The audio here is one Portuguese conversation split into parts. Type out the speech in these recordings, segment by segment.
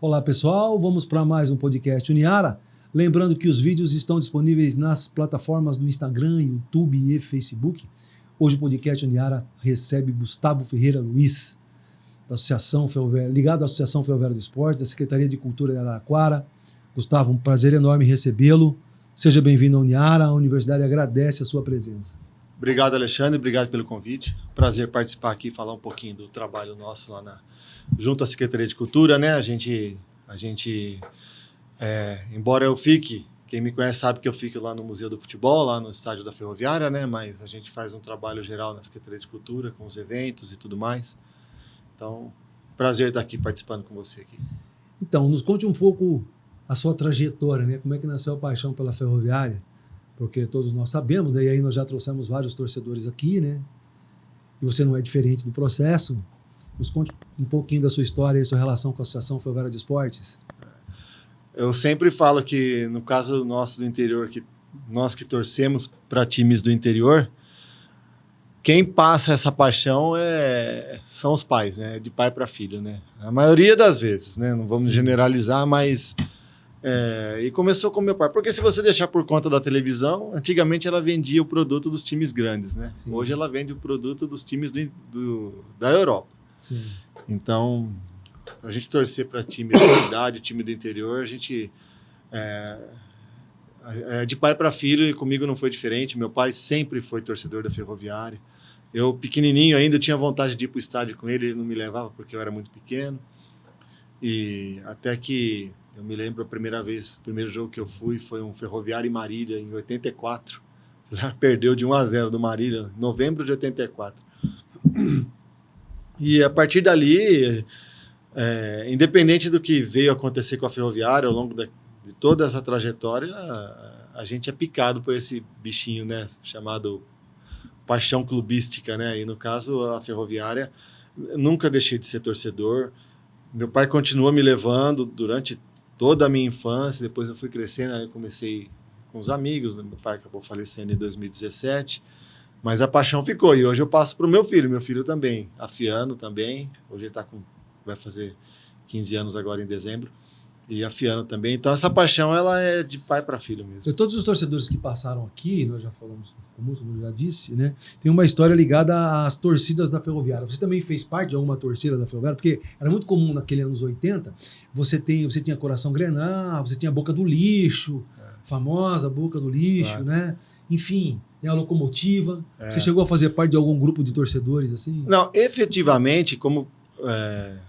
Olá pessoal, vamos para mais um podcast Uniara. Lembrando que os vídeos estão disponíveis nas plataformas do Instagram, YouTube e Facebook. Hoje o podcast Uniara recebe Gustavo Ferreira Luiz, da Associação Ferroviária, ligado à Associação Ferroviária do Esporte, da Secretaria de Cultura de Araraquara. Gustavo, um prazer enorme recebê-lo. Seja bem-vindo à Uniara, a Universidade agradece a sua presença. Obrigado, Alexandre, obrigado pelo convite. Prazer participar aqui e falar um pouquinho do trabalho nosso lá junto à Secretaria de Cultura, né? A gente embora eu fique, quem me conhece sabe que eu fico lá no Museu do Futebol, lá no estádio da Ferroviária, né? Mas a gente faz um trabalho geral na Secretaria de Cultura, com os eventos e tudo mais. Então, prazer estar aqui participando com você aqui. Então, nos conte um pouco a sua trajetória, né? Como é que nasceu a paixão pela Ferroviária? Porque todos nós sabemos, né? E aí nós já trouxemos vários torcedores aqui, né? E você não é diferente do processo. Nos conte um pouquinho da sua história e sua relação com a Associação Ferroviária de Esportes. Eu sempre falo que, no caso nosso do interior, que nós que torcemos para times do interior, quem passa essa paixão são os pais, né? De pai para filho, né? A maioria das vezes, né? Não vamos generalizar, mas... e começou com meu pai, porque se você deixar por conta da televisão, antigamente ela vendia o produto dos times grandes, né? Sim. Hoje ela vende o produto dos times da Europa. Sim. Então, a gente torcer para time da cidade, time do interior, a gente de pai para filho, e comigo não foi diferente. Meu pai sempre foi torcedor da Ferroviária. Eu, pequenininho ainda, tinha vontade de ir para o estádio com ele não me levava porque eu era muito pequeno. E até que eu me lembro a primeira vez, o primeiro jogo que eu fui foi um Ferroviária e Marília, em 84. Perdeu de 1-0 do Marília, em novembro de 84. E a partir dali, independente do que veio acontecer com a Ferroviária ao longo de toda essa trajetória, a gente é picado por esse bichinho, né, chamado paixão clubística, né? E no caso, a Ferroviária, nunca deixei de ser torcedor. Meu pai continua me levando durante toda a minha infância. Depois eu fui crescendo, aí eu comecei com os amigos. Meu pai acabou falecendo em 2017, mas a paixão ficou. E hoje eu passo para o meu filho também, afiando também. Hoje ele vai fazer 15 anos agora em dezembro, e afiando também. Então essa paixão, ela é de pai para filho mesmo. E todos os torcedores que passaram aqui, nós já falamos, como eu já disse, né? Tem uma história ligada às torcidas da Ferroviária. Você também fez parte de alguma torcida da Ferroviária? Porque era muito comum naquele anos 80, você tinha Coração Grená, você tinha Boca do Lixo, famosa Boca do Lixo, né? Enfim, a Locomotiva. Você chegou a fazer parte de algum grupo de torcedores assim? Não, efetivamente, como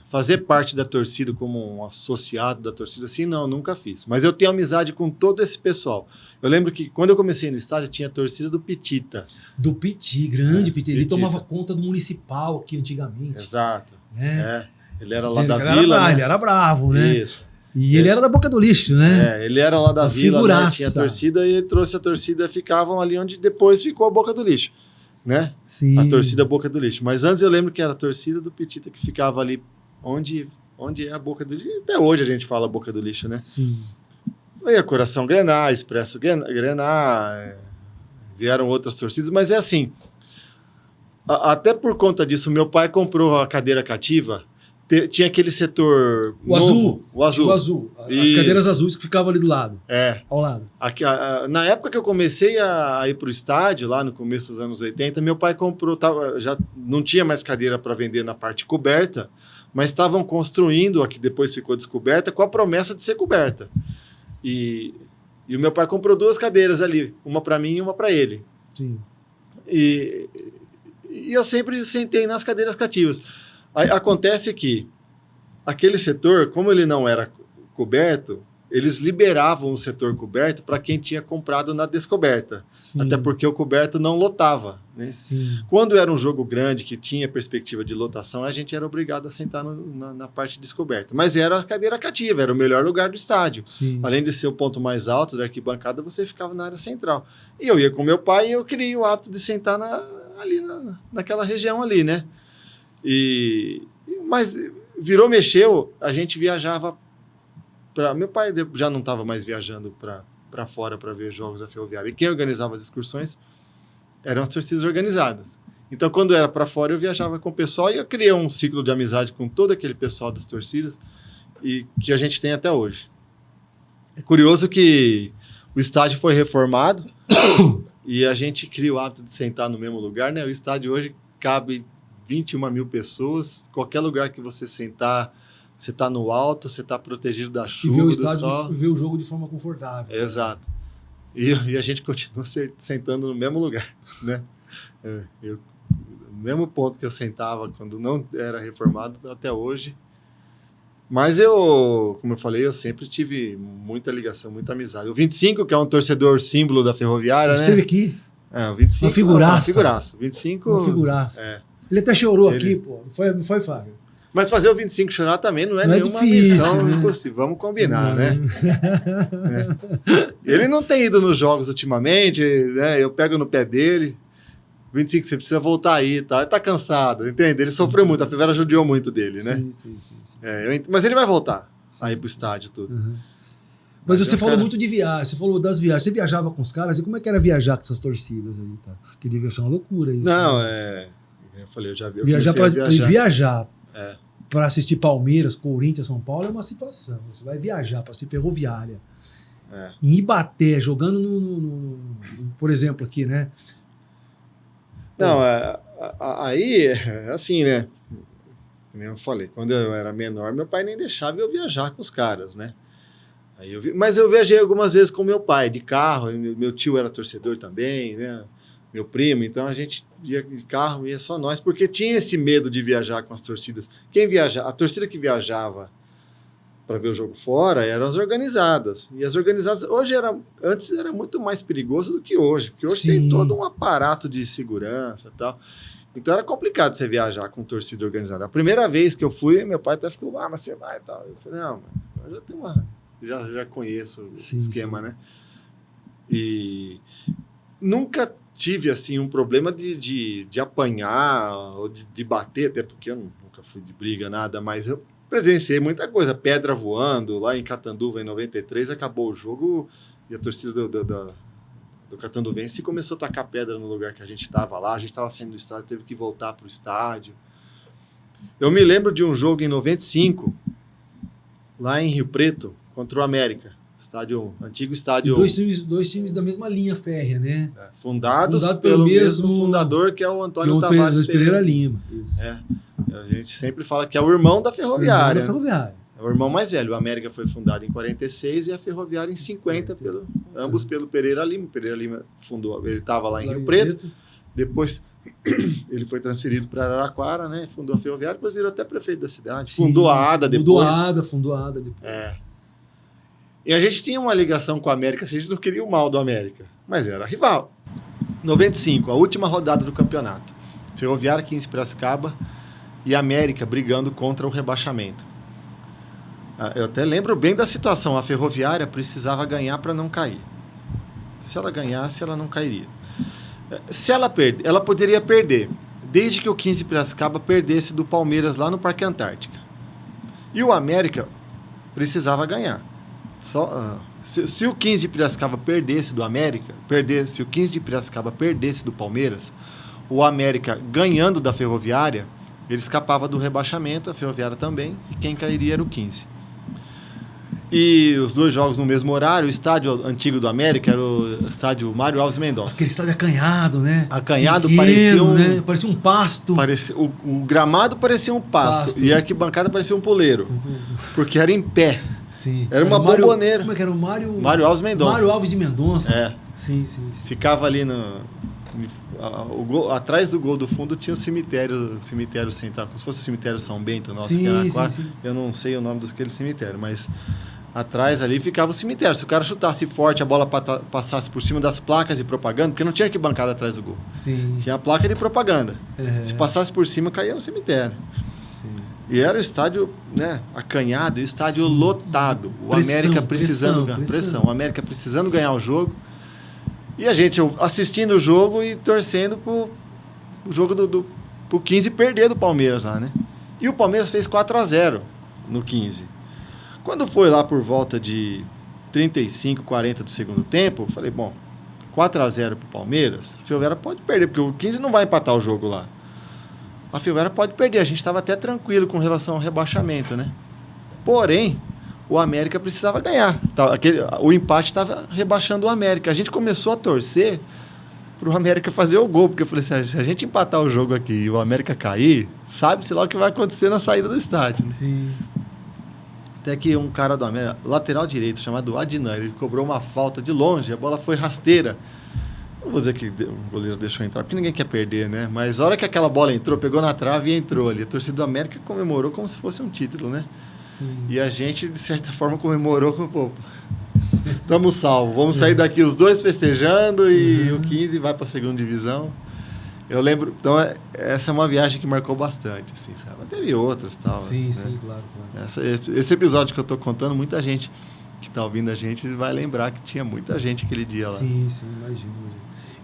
fazer parte da torcida, como um associado da torcida, assim, não, nunca fiz. Mas eu tenho amizade com todo esse pessoal. Eu lembro que quando eu comecei no estádio, tinha a torcida do Pitita. Do Piti, grande Piti. Ele tomava conta do Municipal aqui antigamente. Exato. Ele era lá ele da Vila. Ele era bravo, né? Isso. E ele era da Boca do Lixo, né? Ele era lá da Vila, figuraça. Né? Tinha a torcida e trouxe a torcida, ficavam ali onde depois ficou a Boca do Lixo, né? Sim. A torcida Boca do Lixo. Mas antes eu lembro que era a torcida do Pitita que ficava ali onde é a Boca do Lixo. Até hoje a gente fala Boca do Lixo, né? Sim. Aí a Coração Grená, Expresso Grená, vieram outras torcidas, mas é assim, até por conta disso, meu pai comprou a cadeira cativa. Tinha aquele setor o novo, azul. As cadeiras azuis que ficavam ali do lado. Ao lado. Na época que eu comecei a ir para o estádio, lá no começo dos anos 80, meu pai comprou, já não tinha mais cadeira para vender na parte coberta, mas estavam construindo a que depois ficou descoberta com a promessa de ser coberta. E o meu pai comprou 2 cadeiras ali, uma para mim e uma para ele. Sim. E eu sempre sentei nas cadeiras cativas. Aí, acontece que aquele setor, como ele não era coberto, eles liberavam o setor coberto para quem tinha comprado na descoberta. Sim. Até porque o coberto não lotava, né? Sim. Quando era um jogo grande que tinha perspectiva de lotação, a gente era obrigado a sentar na parte descoberta. Mas era a cadeira cativa, era o melhor lugar do estádio. Sim. Além de ser o ponto mais alto da arquibancada, você ficava na área central. E eu ia com meu pai e eu criei o hábito de sentar naquela região ali, né? Mas mexeu, a gente viajava meu pai já não estava mais viajando para fora para ver jogos da Ferroviária. E quem organizava as excursões eram as torcidas organizadas. Então, quando era para fora, eu viajava com o pessoal e eu criei um ciclo de amizade com todo aquele pessoal das torcidas. e que a gente tem até hoje. É curioso que o estádio foi reformado e a gente cria o hábito de sentar no mesmo lugar, né? O estádio hoje cabe 21 mil pessoas. Qualquer lugar que você sentar, você está no alto, você está protegido da chuva, e ver o do estádio, sol. ver o jogo de forma confortável. Exato. E a gente continua sentando no mesmo lugar, né? No mesmo ponto que eu sentava quando não era reformado até hoje. Mas como eu falei, eu sempre tive muita ligação, muita amizade. O 25, que é um torcedor símbolo da Ferroviária, né? Esteve aqui. O 25, uma figuraça. Uma figuraça. 25, uma figuraça. Ele até chorou aqui, pô. Não foi, Fábio? Mas fazer o 25 chorar também não é nenhuma difícil, missão né? impossível. Vamos combinar, né? Ele não tem ido nos jogos ultimamente, né? Eu pego no pé dele. 25, você precisa voltar aí e tal. Ele tá cansado, entende? Ele sofreu muito, a Ferroviária judiou muito dele, né? Sim. Mas ele vai voltar aí pro estádio tudo. Uhum. Mas você falou muito de viagem, você falou das viagens. Você viajava com os caras, e como é que era viajar com essas torcidas aí, cara? Que devia ser uma loucura isso. Não, eu falei, eu já vi. Viajar para assistir Palmeiras, Corinthians, São Paulo é uma situação. Você vai viajar para ser Ferroviária. Em Ibaté, jogando por exemplo, aqui, né? Não, aí, assim, né? Como eu falei, quando eu era menor, meu pai nem deixava eu viajar com os caras, né? Mas eu viajei algumas vezes com meu pai, de carro. Meu tio era torcedor também, né? Meu primo. Então a gente ia de carro, ia só nós, porque tinha esse medo de viajar com as torcidas. A torcida que viajava para ver o jogo fora eram as organizadas. E as organizadas, antes era muito mais perigoso do que hoje, porque hoje tem todo um aparato de segurança e tal. Então era complicado você viajar com torcida organizada. A primeira vez que eu fui, meu pai até ficou, mas você vai e tal. Eu falei, não, eu já tenho já conheço o esquema, né? E nunca tive, assim, um problema de apanhar ou de bater, até porque eu nunca fui de briga, nada, mas eu presenciei muita coisa, pedra voando, lá em Catanduva, em 93, acabou o jogo e a torcida do Catanduvense começou a tacar pedra no lugar que a gente estava lá, a gente estava saindo do estádio, teve que voltar para o estádio. Eu me lembro de um jogo em 95, lá em Rio Preto, contra o América, antigo estádio... Dois times da mesma linha férrea, né? Fundados pelo mesmo fundador, que é o Antônio Tavares Pereira Lima. Isso. A gente sempre fala que é o irmão da Ferroviária. É o irmão mais velho. O América foi fundado em 46 e a Ferroviária em 50, ambos pelo Pereira Lima. O Pereira Lima fundou, ele estava lá em Rio Preto, depois ele foi transferido para Araraquara, né? Fundou a Ferroviária, depois virou até prefeito da cidade. Fundou a ADA depois. Fundou a ADA depois. E a gente tinha uma ligação com a América, a gente não queria o mal do América, mas era rival. 95, a última rodada do campeonato. Ferroviária, 15 Piracicaba e América brigando contra o rebaixamento. Eu até lembro bem da situação. A Ferroviária precisava ganhar para não cair. Se ela ganhasse, ela não cairia. Se ela perder, ela poderia perder, desde que o 15 Piracicaba perdesse do Palmeiras lá no Parque Antártica. E o América precisava ganhar. Se o 15 de Piracicaba perdesse do América, se o 15 de Piracicaba perdesse do Palmeiras, o América ganhando da Ferroviária, ele escapava do rebaixamento, a Ferroviária também, e quem cairia era o 15. E os dois jogos no mesmo horário, o estádio antigo do América era o estádio Mário Alves Mendonça. Aquele estádio acanhado, né? Acanhado, pequeno, parecia um pasto. O gramado parecia um pasto e a arquibancada parecia um poleiro, porque era em pé. Sim. Era uma bomboneira. Como é que era o Mário? Mário Alves Mendonça. Mário Alves de Mendonça. Sim. Ficava ali atrás do gol do fundo tinha o cemitério central, como se fosse o cemitério São Bento, nosso, que era quase. Eu não sei o nome daquele cemitério, mas atrás ali ficava o cemitério. Se o cara chutasse forte, a bola passasse por cima das placas de propaganda, porque não tinha arquibancada atrás do gol. Sim. Tinha a placa de propaganda. Se passasse por cima, caía no cemitério. E era o estádio, né, acanhado, e o estádio lotado. O América precisando ganhar. Pressão. O América precisando ganhar o jogo. E a gente assistindo o jogo e torcendo pro jogo pro 15 perder do Palmeiras lá, né? E o Palmeiras fez 4-0 no 15. Quando foi lá por volta de 35, 40 do segundo tempo, eu falei, bom, 4-0 pro Palmeiras, a Ferroviária pode perder, porque o 15 não vai empatar o jogo lá. A Ferroviária pode perder, a gente estava até tranquilo com relação ao rebaixamento, né? Porém, o América precisava ganhar. O empate estava rebaixando o América. A gente começou a torcer para o América fazer o gol, porque eu falei assim, se a gente empatar o jogo aqui e o América cair, sabe-se lá o que vai acontecer na saída do estádio. Sim. Até que um cara do América, lateral direito, chamado Adnan, ele cobrou uma falta de longe, a bola foi rasteira. Não vou dizer que o goleiro deixou entrar, porque ninguém quer perder, né? Mas a hora que aquela bola entrou, pegou na trave e entrou ali. A torcida do América comemorou como se fosse um título, né? Sim. E a gente, de certa forma, comemorou como, pô, estamos salvos. Vamos sair daqui os dois festejando e o 15 vai para a segunda divisão. Eu lembro... Então, essa é uma viagem que marcou bastante, assim, sabe? Mas teve outras, tal. Sim, né? sim, claro. Esse episódio que eu estou contando, muita gente que está ouvindo a gente vai lembrar que tinha muita gente aquele dia lá. Sim, imagino.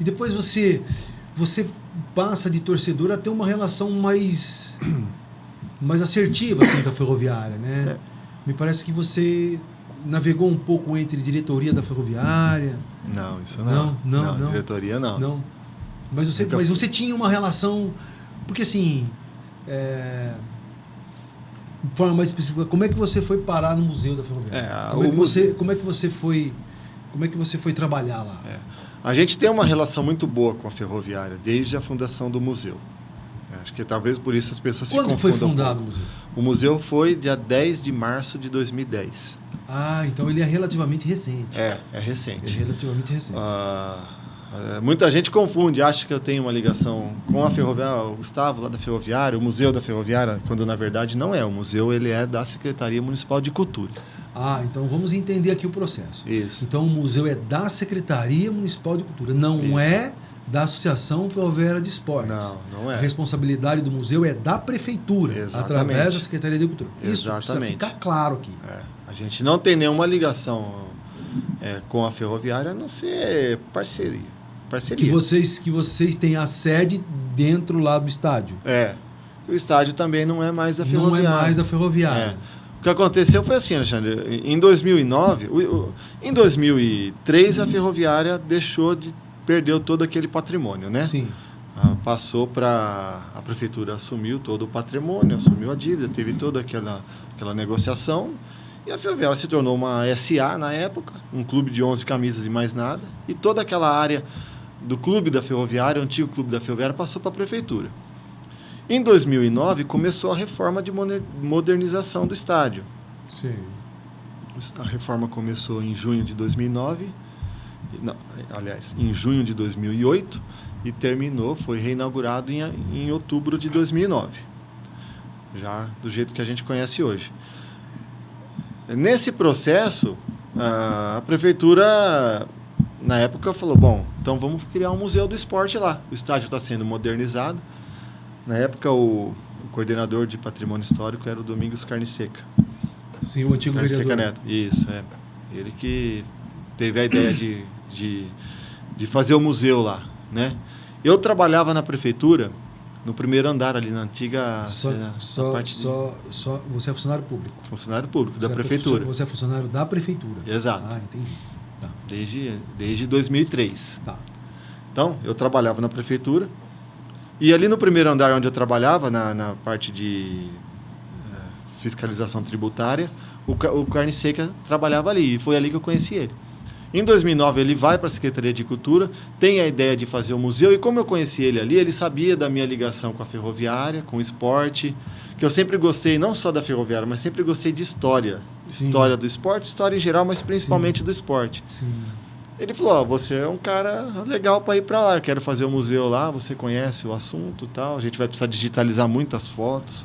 E depois você passa de torcedor a ter uma relação mais assertiva assim, com a Ferroviária, né? Me parece que você navegou um pouco entre diretoria da Ferroviária. Não, isso não. Não. Diretoria não. Mas você tinha uma relação... Porque assim... de forma mais específica, como é que você foi parar no Museu da Ferroviária? Como é que você foi trabalhar lá? A gente tem uma relação muito boa com a Ferroviária, desde a fundação do museu. Acho que talvez por isso as pessoas se confundam. Quando foi fundado o museu? O museu foi dia 10 de março de 2010. Ah, então ele é relativamente recente. É recente. É relativamente recente. Muita gente confunde, acha que eu tenho uma ligação com a Ferroviária, o Gustavo lá da Ferroviária, o Museu da Ferroviária, quando na verdade não é. O museu ele é da Secretaria Municipal de Cultura. Ah, então vamos entender aqui o processo. Isso. Então o museu é da Secretaria Municipal de Cultura, não é da Associação Ferroviária de Esportes. Não é. A responsabilidade do museu é da Prefeitura, Exatamente. Através da Secretaria de Cultura. Isso Exatamente. precisa ficar claro aqui. A gente não tem nenhuma ligação com a Ferroviária, a não ser parceria. Que vocês têm a sede dentro lá do estádio. O estádio também não é mais da Ferroviária. Não é mais da Ferroviária. O que aconteceu foi assim, Alexandre, em 2009, em 2003 a Ferroviária perdeu todo aquele patrimônio, né? Sim. Passou para a prefeitura, assumiu todo o patrimônio, assumiu a dívida, teve toda aquela negociação e a Ferroviária se tornou uma SA na época, um clube de 11 camisas e mais nada, e toda aquela área do clube da Ferroviária, o antigo clube da Ferroviária, passou para a prefeitura. Em 2009, começou a reforma de modernização do estádio. Sim. A reforma começou em junho de 2009, em junho de 2008, e terminou, foi reinaugurado em outubro de 2009. Já do jeito que a gente conhece hoje. Nesse processo, a prefeitura, na época, falou, bom, então vamos criar um museu do esporte lá. O estádio está sendo modernizado. Na época, o coordenador de patrimônio histórico era o Domingos Carniceca. Sim, o antigo Carniceca vereador. Neto. Isso, Ele que teve a ideia de fazer o museu lá, né? Eu trabalhava na prefeitura, no primeiro andar ali, na antiga... Você é funcionário público? Funcionário público, da prefeitura. Você é funcionário da prefeitura? Exato. Ah, entendi. Tá. Desde 2003. Tá. Então, eu trabalhava na prefeitura. E ali no primeiro andar onde eu trabalhava, na parte de fiscalização tributária, o Carniceca trabalhava ali. E foi ali que eu conheci ele. Em 2009, ele vai para a Secretaria de Cultura, tem a ideia de fazer o museu. E como eu conheci ele ali, ele sabia da minha ligação com a Ferroviária, com o esporte, que eu sempre gostei, não só da Ferroviária, mas sempre gostei de história. Sim. História do esporte, história em geral, mas principalmente do esporte. Sim. Ele falou, você é um cara legal para ir para lá, quero fazer o museu lá, você conhece o assunto e tal, a gente vai precisar digitalizar muitas fotos,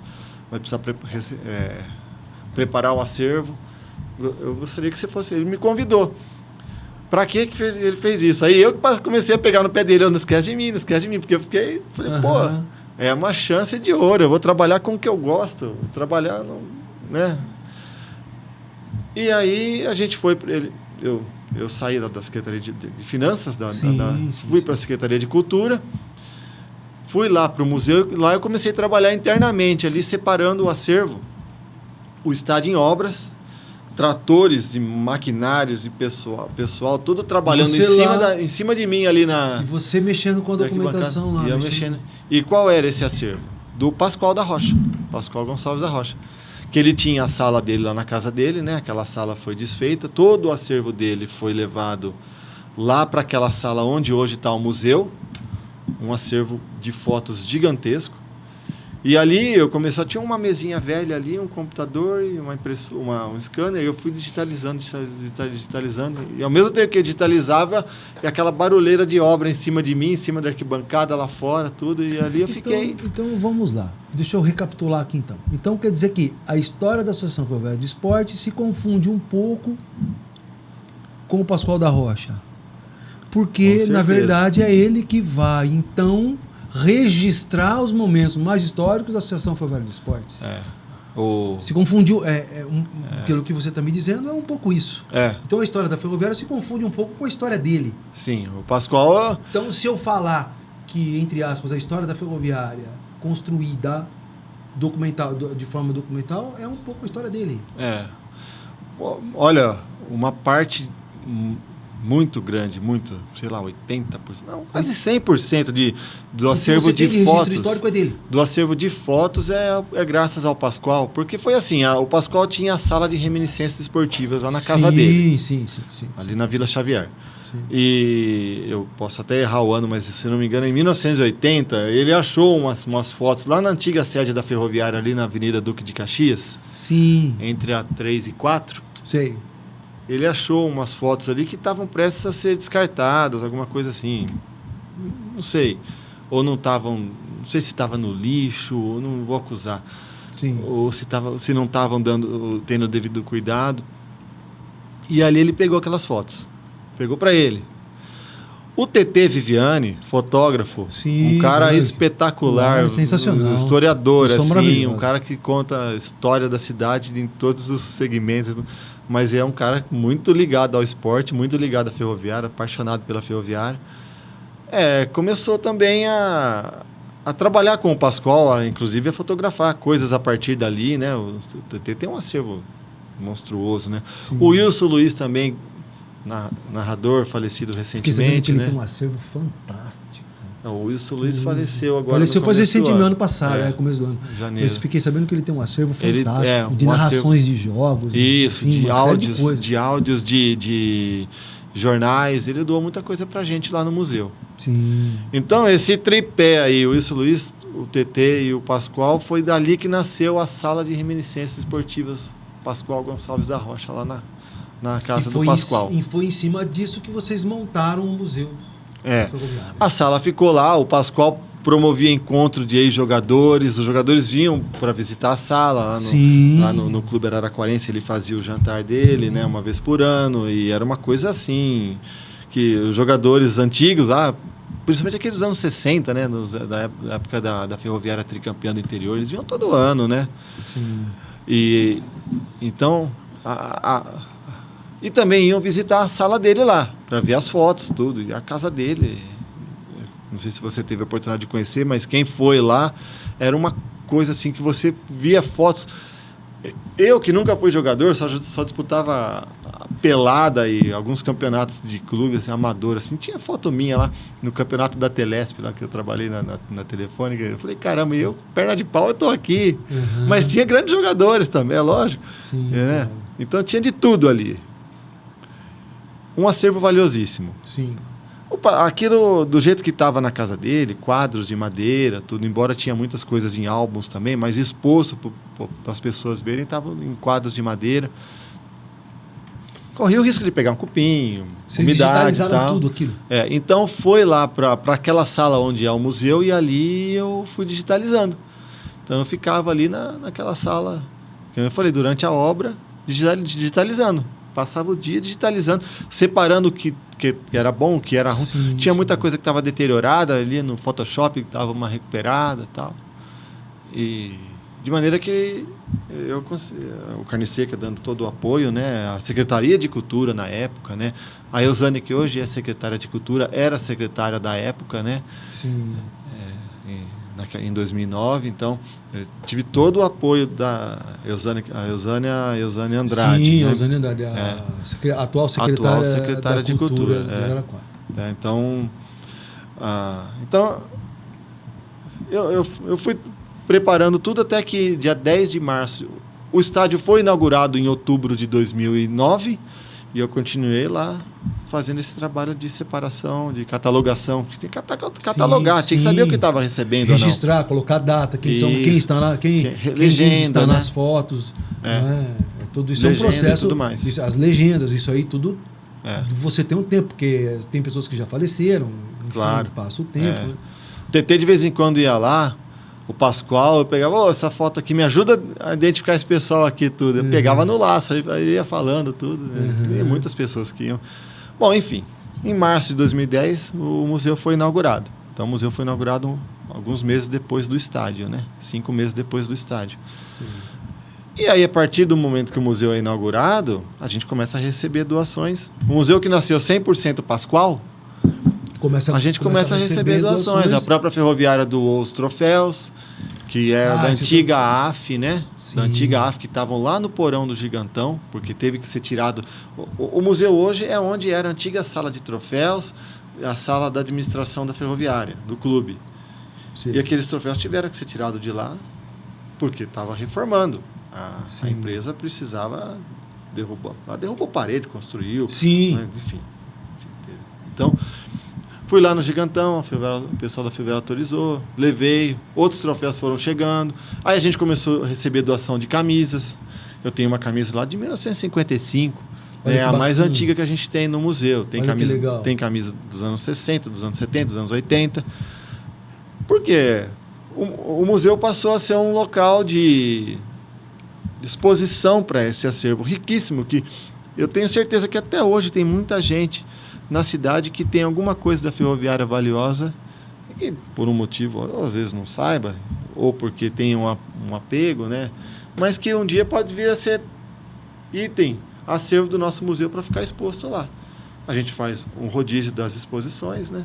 vai precisar preparar o acervo, eu gostaria que você fosse... Ele me convidou. Para que ele fez isso? Aí eu comecei a pegar no pé dele, não esquece de mim, porque eu falei, pô, é uma chance de ouro, eu vou trabalhar com o que eu gosto, vou trabalhar, né? E aí a gente foi, eu saí da Secretaria de Finanças, fui para a Secretaria de Cultura, fui lá para o museu, lá eu comecei a trabalhar internamente, ali separando o acervo, o estádio em obras, tratores e maquinários e pessoal todo trabalhando em cima de mim ali na... E você mexendo com a documentação lá. E eu mexendo. E qual era esse acervo? Do Pascoal da Rocha, Pascoal Gonçalves da Rocha, que ele tinha a sala dele lá na casa dele, né? Aquela sala foi desfeita, todo o acervo dele foi levado lá para aquela sala onde hoje está o museu, um acervo de fotos gigantesco. E ali eu comecei, tinha uma mesinha velha ali, um computador e um scanner, e eu fui digitalizando, e ao mesmo tempo que eu digitalizava, e aquela barulheira de obra em cima de mim, em cima da arquibancada lá fora, tudo, e ali eu fiquei... Então vamos lá, deixa eu recapitular aqui então. Então quer dizer que a história da Associação Ferroviária de Esporte se confunde um pouco com o Pascoal da Rocha, porque na verdade é ele que vai, então... registrar os momentos mais históricos da Associação Ferroviária de Esportes. Se confundiu, pelo que você está me dizendo, é um pouco isso. Então a história da Ferroviária se confunde um pouco com a história dele. Sim, o Pascoal... Então se eu falar que, entre aspas, a história da Ferroviária construída de forma documental, é um pouco a história dele. Olha, uma parte... muito grande, muito, sei lá, 80%, não, quase 100% do acervo de fotos. Histórico é dele. Do acervo de fotos é graças ao Pascoal, porque foi assim, o Pascoal tinha a sala de reminiscências esportivas lá na casa dele. Sim. Ali na Vila Xavier. Sim. E eu posso até errar o ano, mas se não me engano, em 1980, ele achou umas fotos lá na antiga sede da Ferroviária, ali na Avenida Duque de Caxias. Sim. Entre a 3 e 4. Sei. Ele achou umas fotos ali que estavam prestes a ser descartadas, alguma coisa assim. Não sei. Ou não estavam... Não sei se estava no lixo, ou não vou acusar. Sim. Ou se não estavam tendo o devido cuidado. E ali ele pegou aquelas fotos. Pegou para ele. O TT Viviani, fotógrafo, um cara espetacular, sensacional, historiador, assim, um cara que conta a história da cidade em todos os segmentos, mas é um cara muito ligado ao esporte, muito ligado à Ferroviária, apaixonado pela Ferroviária. Começou também a trabalhar com o Pascoal, inclusive a fotografar coisas a partir dali, né? O TT tem um acervo monstruoso, né? Sim. O Wilson Luiz também, narrador, falecido recentemente, ele né? tem um acervo fantástico. O Wilson Luiz faleceu agora. Faleceu faz recentemente, ano passado, começo do ano. Janeiro. Mas fiquei sabendo que ele tem um acervo fantástico, de narrações de jogos. Isso, enfim, de áudios, de jornais. Ele doou muita coisa pra gente lá no museu. Sim. Então, esse tripé aí, o Wilson Luiz, o TT e o Pascoal, foi dali que nasceu a sala de reminiscências esportivas Pascoal Gonçalves da Rocha, lá na casa do Pascoal. E foi em cima disso que vocês montaram o museu. A sala ficou lá, o Pascoal promovia encontro de ex-jogadores, os jogadores vinham para visitar a sala, lá no Clube Araraquarense ele fazia o jantar dele, né, uma vez por ano, e era uma coisa assim, que os jogadores antigos, principalmente aqueles anos 60, né, da época da Ferroviária tricampeã do interior, eles vinham todo ano, né? Sim. E então... E também iam visitar a sala dele lá, para ver as fotos, tudo. E a casa dele, não sei se você teve a oportunidade de conhecer, mas quem foi lá, era uma coisa assim que você via fotos. Eu, que nunca fui jogador, só disputava pelada e alguns campeonatos de clube, assim, amador, assim. Tinha foto minha lá no campeonato da Telesp, lá que eu trabalhei na Telefônica. Eu falei, caramba, eu, perna de pau, eu tô aqui. Uhum. Mas tinha grandes jogadores também, é lógico. Sim, né? Então tinha de tudo ali. Um acervo valiosíssimo. Sim. Aquilo do jeito que estava na casa dele, quadros de madeira, tudo, embora tinha muitas coisas em álbuns também, mas exposto para as pessoas verem, estavam em quadros de madeira. Corria o risco de pegar um cupim, umidade e tal. Tudo aquilo. Então foi lá para aquela sala onde é o museu e ali eu fui digitalizando. Então eu ficava ali naquela sala, como eu falei, durante a obra, digitalizando. Passava o dia digitalizando, separando o que era bom, o que era ruim. Sim, tinha muita coisa que estava deteriorada ali no Photoshop, que estava uma recuperada e tal. E de maneira que o Carne Seca dando todo o apoio, né? A Secretaria de Cultura na época, né? A Eusânia, que hoje é secretária de Cultura, era secretária da época, né? Sim. Em 2009, então eu tive todo o apoio da Eusânia Andrade. Sim, né? Eusânia Andrade, a atual secretária de Cultura. Então eu fui preparando tudo até que dia 10 de março O estádio foi inaugurado em outubro de 2009 e eu continuei lá fazendo esse trabalho de separação, de catalogação. Tinha que catalogar, tinha que saber o que estava recebendo registrar, ou não. colocar data, quem está lá, quem legenda, está né? nas fotos. Né? Tudo isso Legenda, é um processo. Tudo mais. Isso, as legendas, isso aí tudo. Você tem um tempo, porque tem pessoas que já faleceram, enfim, claro. Passa o tempo. Né? O TT de vez em quando ia lá, o Pascoal, eu pegava, essa foto aqui me ajuda a identificar esse pessoal aqui tudo. Eu pegava no laço, aí ia falando tudo. Tem muitas pessoas que iam. Bom, enfim, em março de 2010 o museu foi inaugurado. Então o museu foi inaugurado alguns meses depois do estádio, né? 5 meses depois do estádio. Sim. E aí, a partir do momento que o museu é inaugurado, a gente começa a receber doações. O museu que nasceu 100% Pascoal, a gente começa a receber doações. A própria ferroviária doou os troféus, que era da antiga AF, né? Sim. Da antiga AF, que estavam lá no porão do Gigantão, porque teve que ser tirado. O museu hoje é onde era a antiga sala de troféus, a sala da administração da ferroviária, do clube. Sim. E aqueles troféus tiveram que ser tirados de lá, porque estava reformando. A empresa precisava derrubar. Ela derrubou parede, construiu. Sim. Né? Enfim. Então, fui lá no Gigantão, o pessoal da Ferroviária autorizou, levei, outros troféus foram chegando. Aí a gente começou a receber doação de camisas. Eu tenho uma camisa lá de 1955. É a mais antiga que a gente tem no museu. Tem camisa dos anos 60, dos anos 70, dos anos 80. Por quê? O museu passou a ser um local de exposição para esse acervo riquíssimo, que eu tenho certeza que até hoje tem muita gente na cidade que tem alguma coisa da ferroviária valiosa, que por um motivo, ou às vezes não saiba, ou porque tem um apego, né? Mas que um dia pode vir a ser item, acervo do nosso museu para ficar exposto lá. A gente faz um rodízio das exposições, né?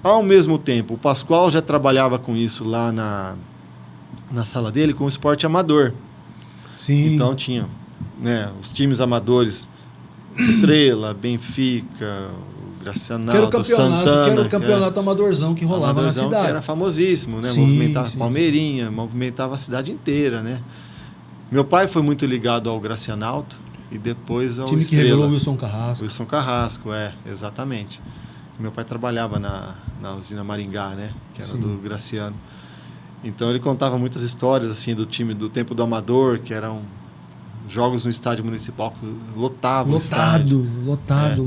Ao mesmo tempo, o Pascoal já trabalhava com isso lá na sala dele, com o esporte amador. Sim. Então tinha, né, os times amadores, Estrela, Benfica, Gracianaldo, Santana. Que era o campeonato amadorzão que rolava na cidade. Que era famosíssimo, né? Palmeirinha, movimentava a cidade inteira, né? Meu pai foi muito ligado ao Gracianaldo e depois ao time Estrela. Que revelou o Wilson Carrasco. Wilson Carrasco, exatamente. Meu pai trabalhava na usina Maringá, né? Que era do Graciano. Então ele contava muitas histórias assim do time do tempo do Amador, que eram jogos no estádio municipal que lotavam o estádio. Lotado.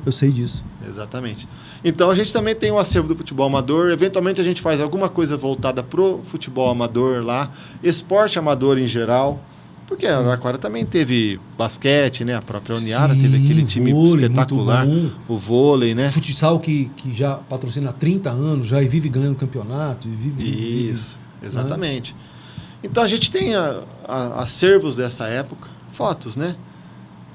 Eu sei disso. Exatamente. Então a gente também tem um acervo do futebol amador. Eventualmente a gente faz alguma coisa voltada pro futebol amador lá, esporte amador em geral. Porque a Araraquara também teve basquete, né? A própria Uniara teve aquele time espetacular, o vôlei, né? Futsal que já patrocina há 30 anos, já vive ganhando campeonato. Isso, exatamente. Né? Então a gente tem acervos dessa época, fotos, né?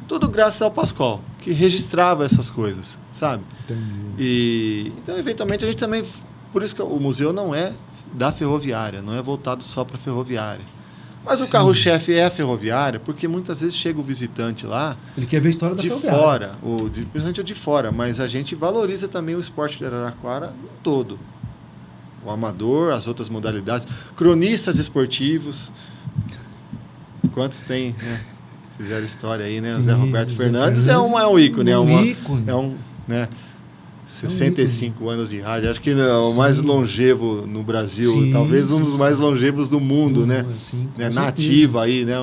Tudo graças ao Pascoal, que registrava essas coisas, sabe? Entendi. Então, eventualmente, a gente também... Por isso que o museu não é da ferroviária, não é voltado só para a ferroviária. Mas o carro-chefe é a ferroviária, porque muitas vezes chega o visitante lá... Ele quer ver a história da ferroviária. Principalmente o de fora, mas a gente valoriza também o esporte de Araraquara no todo. O amador, as outras modalidades, cronistas esportivos. Quantos tem, né? Fizeram história aí, né? O Zé Roberto Fernandes é um ícone. É um, né? 65 anos de rádio, acho que é o mais longevo no Brasil, talvez um dos mais longevos do mundo, né? Nativo aí, né?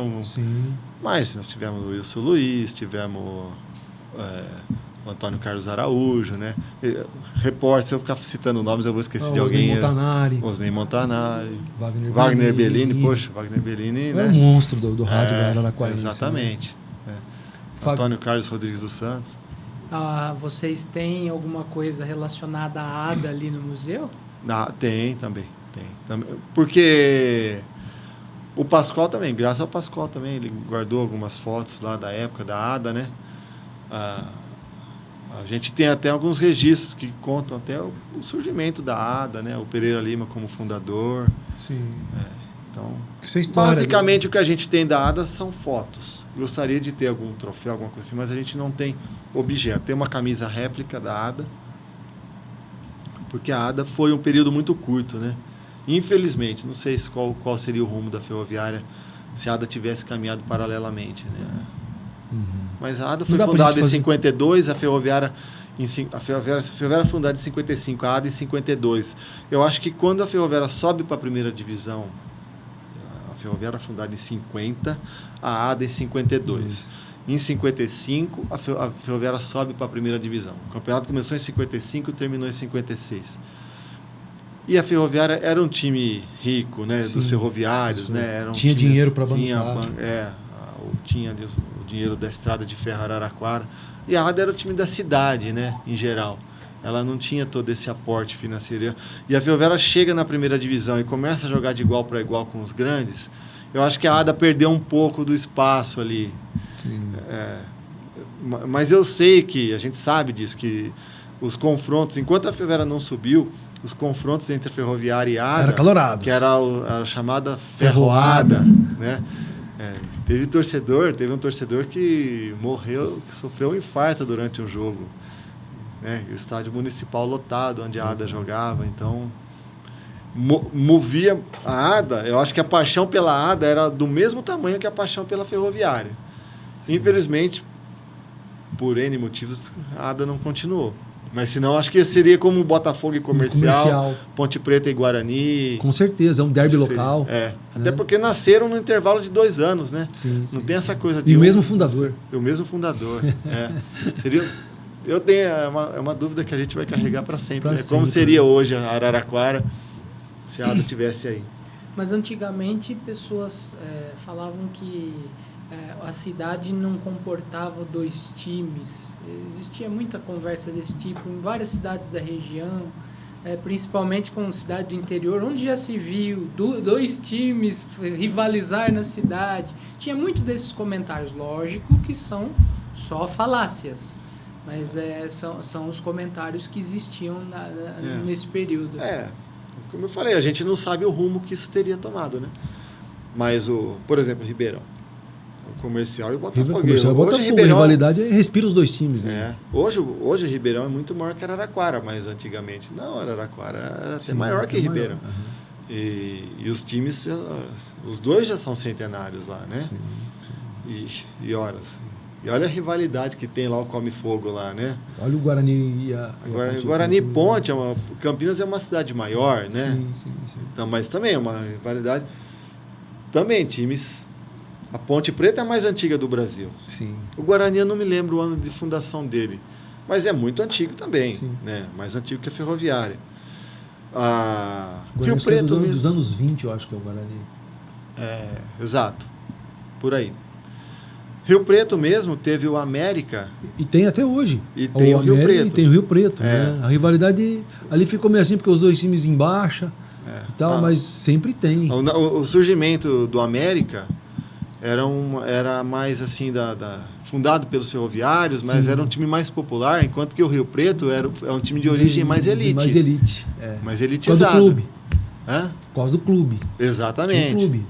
Mas nós tivemos o Wilson Luiz, tivemos o Antônio Carlos Araújo, né? Repórter, se eu ficar citando nomes, eu vou esquecer de alguém. Osnei Montanari. Wagner Bellini. Poxa, Wagner Bellini, né? É um monstro do rádio da Araraquara. Exatamente. Né? Antônio Carlos Rodrigues dos Santos. Vocês têm alguma coisa relacionada à ADA ali no museu? Tem também. Porque o Pascoal também, graças ao Pascoal também, ele guardou algumas fotos lá da época da ADA, né? A gente tem até alguns registros que contam até o surgimento da ADA, né? O Pereira Lima como fundador. Sim. Então, história, basicamente o que a gente tem da ADA são fotos. Gostaria de ter algum troféu, alguma coisa assim, mas a gente não tem objeto. Tem uma camisa réplica da ADA, porque a ADA foi um período muito curto, né? Infelizmente, não sei qual seria o rumo da ferroviária se a ADA tivesse caminhado paralelamente, né? Mas a ADA Não foi dá pra fundada gente em fazer- 52, a Ferroviária fundada em 55, a ADA em 52. Eu acho que quando a Ferroviária sobe para a primeira divisão, a Ferroviária fundada em 50, a ADA em 52. Em 55, a Ferroviária sobe para a primeira divisão. O campeonato começou em 55 e terminou em 56. E a Ferroviária era um time rico, né? Sim, dos ferroviários, né? Era um tinha time, dinheiro para tinha, bancar. tinha ali o dinheiro da estrada de ferro Araraquara. E a ADA era o time da cidade, né? Em geral. Ela não tinha todo esse aporte financeiro. E a Ferroviária chega na primeira divisão e começa a jogar de igual para igual com os grandes. Eu acho que a ADA perdeu um pouco do espaço ali. Sim. Mas eu sei que, a gente sabe disso, que os confrontos, enquanto a Ferroviária não subiu, os confrontos entre a Ferroviária e a ADA, Era calorados. que era a chamada ferroada, né? Teve um torcedor que morreu, que sofreu um infarto durante um jogo, né? E o estádio municipal lotado, onde a ADA jogava, então movia a ADA. Eu acho que a paixão pela ADA era do mesmo tamanho que a paixão pela Ferroviária. Sim. Infelizmente, por N motivos, a ADA não continuou. Mas senão, acho que seria como Botafogo e Comercial, Ponte Preta e Guarani. Com certeza, é um derby local. Até porque nasceram no intervalo de 2 anos, né? Sim, não tem essa coisa de... E o mesmo fundador. O mesmo fundador, Seria... Eu tenho uma dúvida que a gente vai carregar para sempre. Como seria hoje a Araraquara se a ADA estivesse aí? Mas antigamente pessoas falavam que a cidade não comportava 2 times. Existia muita conversa desse tipo em várias cidades da região, principalmente com cidade do interior, onde já se viu 2 times rivalizar na cidade. Tinha muito desses comentários, lógico que são só falácias, mas são os comentários que existiam nesse período. Como eu falei, a gente não sabe o rumo que isso teria tomado, né? Mas, por exemplo, Ribeirão. O Comercial e o Botafogo. A rivalidade respira os 2 times, né? Hoje Ribeirão é muito maior que Araraquara, mas antigamente não, Araraquara era até maior que Ribeirão. Uhum. E os times, os 2 já são centenários lá, né? Sim. E olha a rivalidade que tem lá o Come Fogo lá, né? Olha o Guarani e Guarani Ponte, Campinas é uma cidade maior, né? Sim. Então, mas também é uma rivalidade. Também times... A Ponte Preta é a mais antiga do Brasil. Sim. O Guarani, eu não me lembro o ano de fundação dele, mas é muito antigo também, né? Mais antigo que a Ferroviária. Rio Preto mesmo. Dos anos 20, eu acho que é o Guarani. Exato. Por aí. Rio Preto mesmo teve o América. E tem até hoje. E tem o Rio Preto. E tem o Rio Preto. Né? A rivalidade ali ficou meio assim, porque os 2 times em baixa e tal, mas sempre tem. O surgimento do América era mais assim, fundado pelos ferroviários, mas era um time mais popular, enquanto que o Rio Preto é um time de origem mais elite. Mais elitizado. Por causa do clube. Por causa do clube. Exatamente. Tinha clube.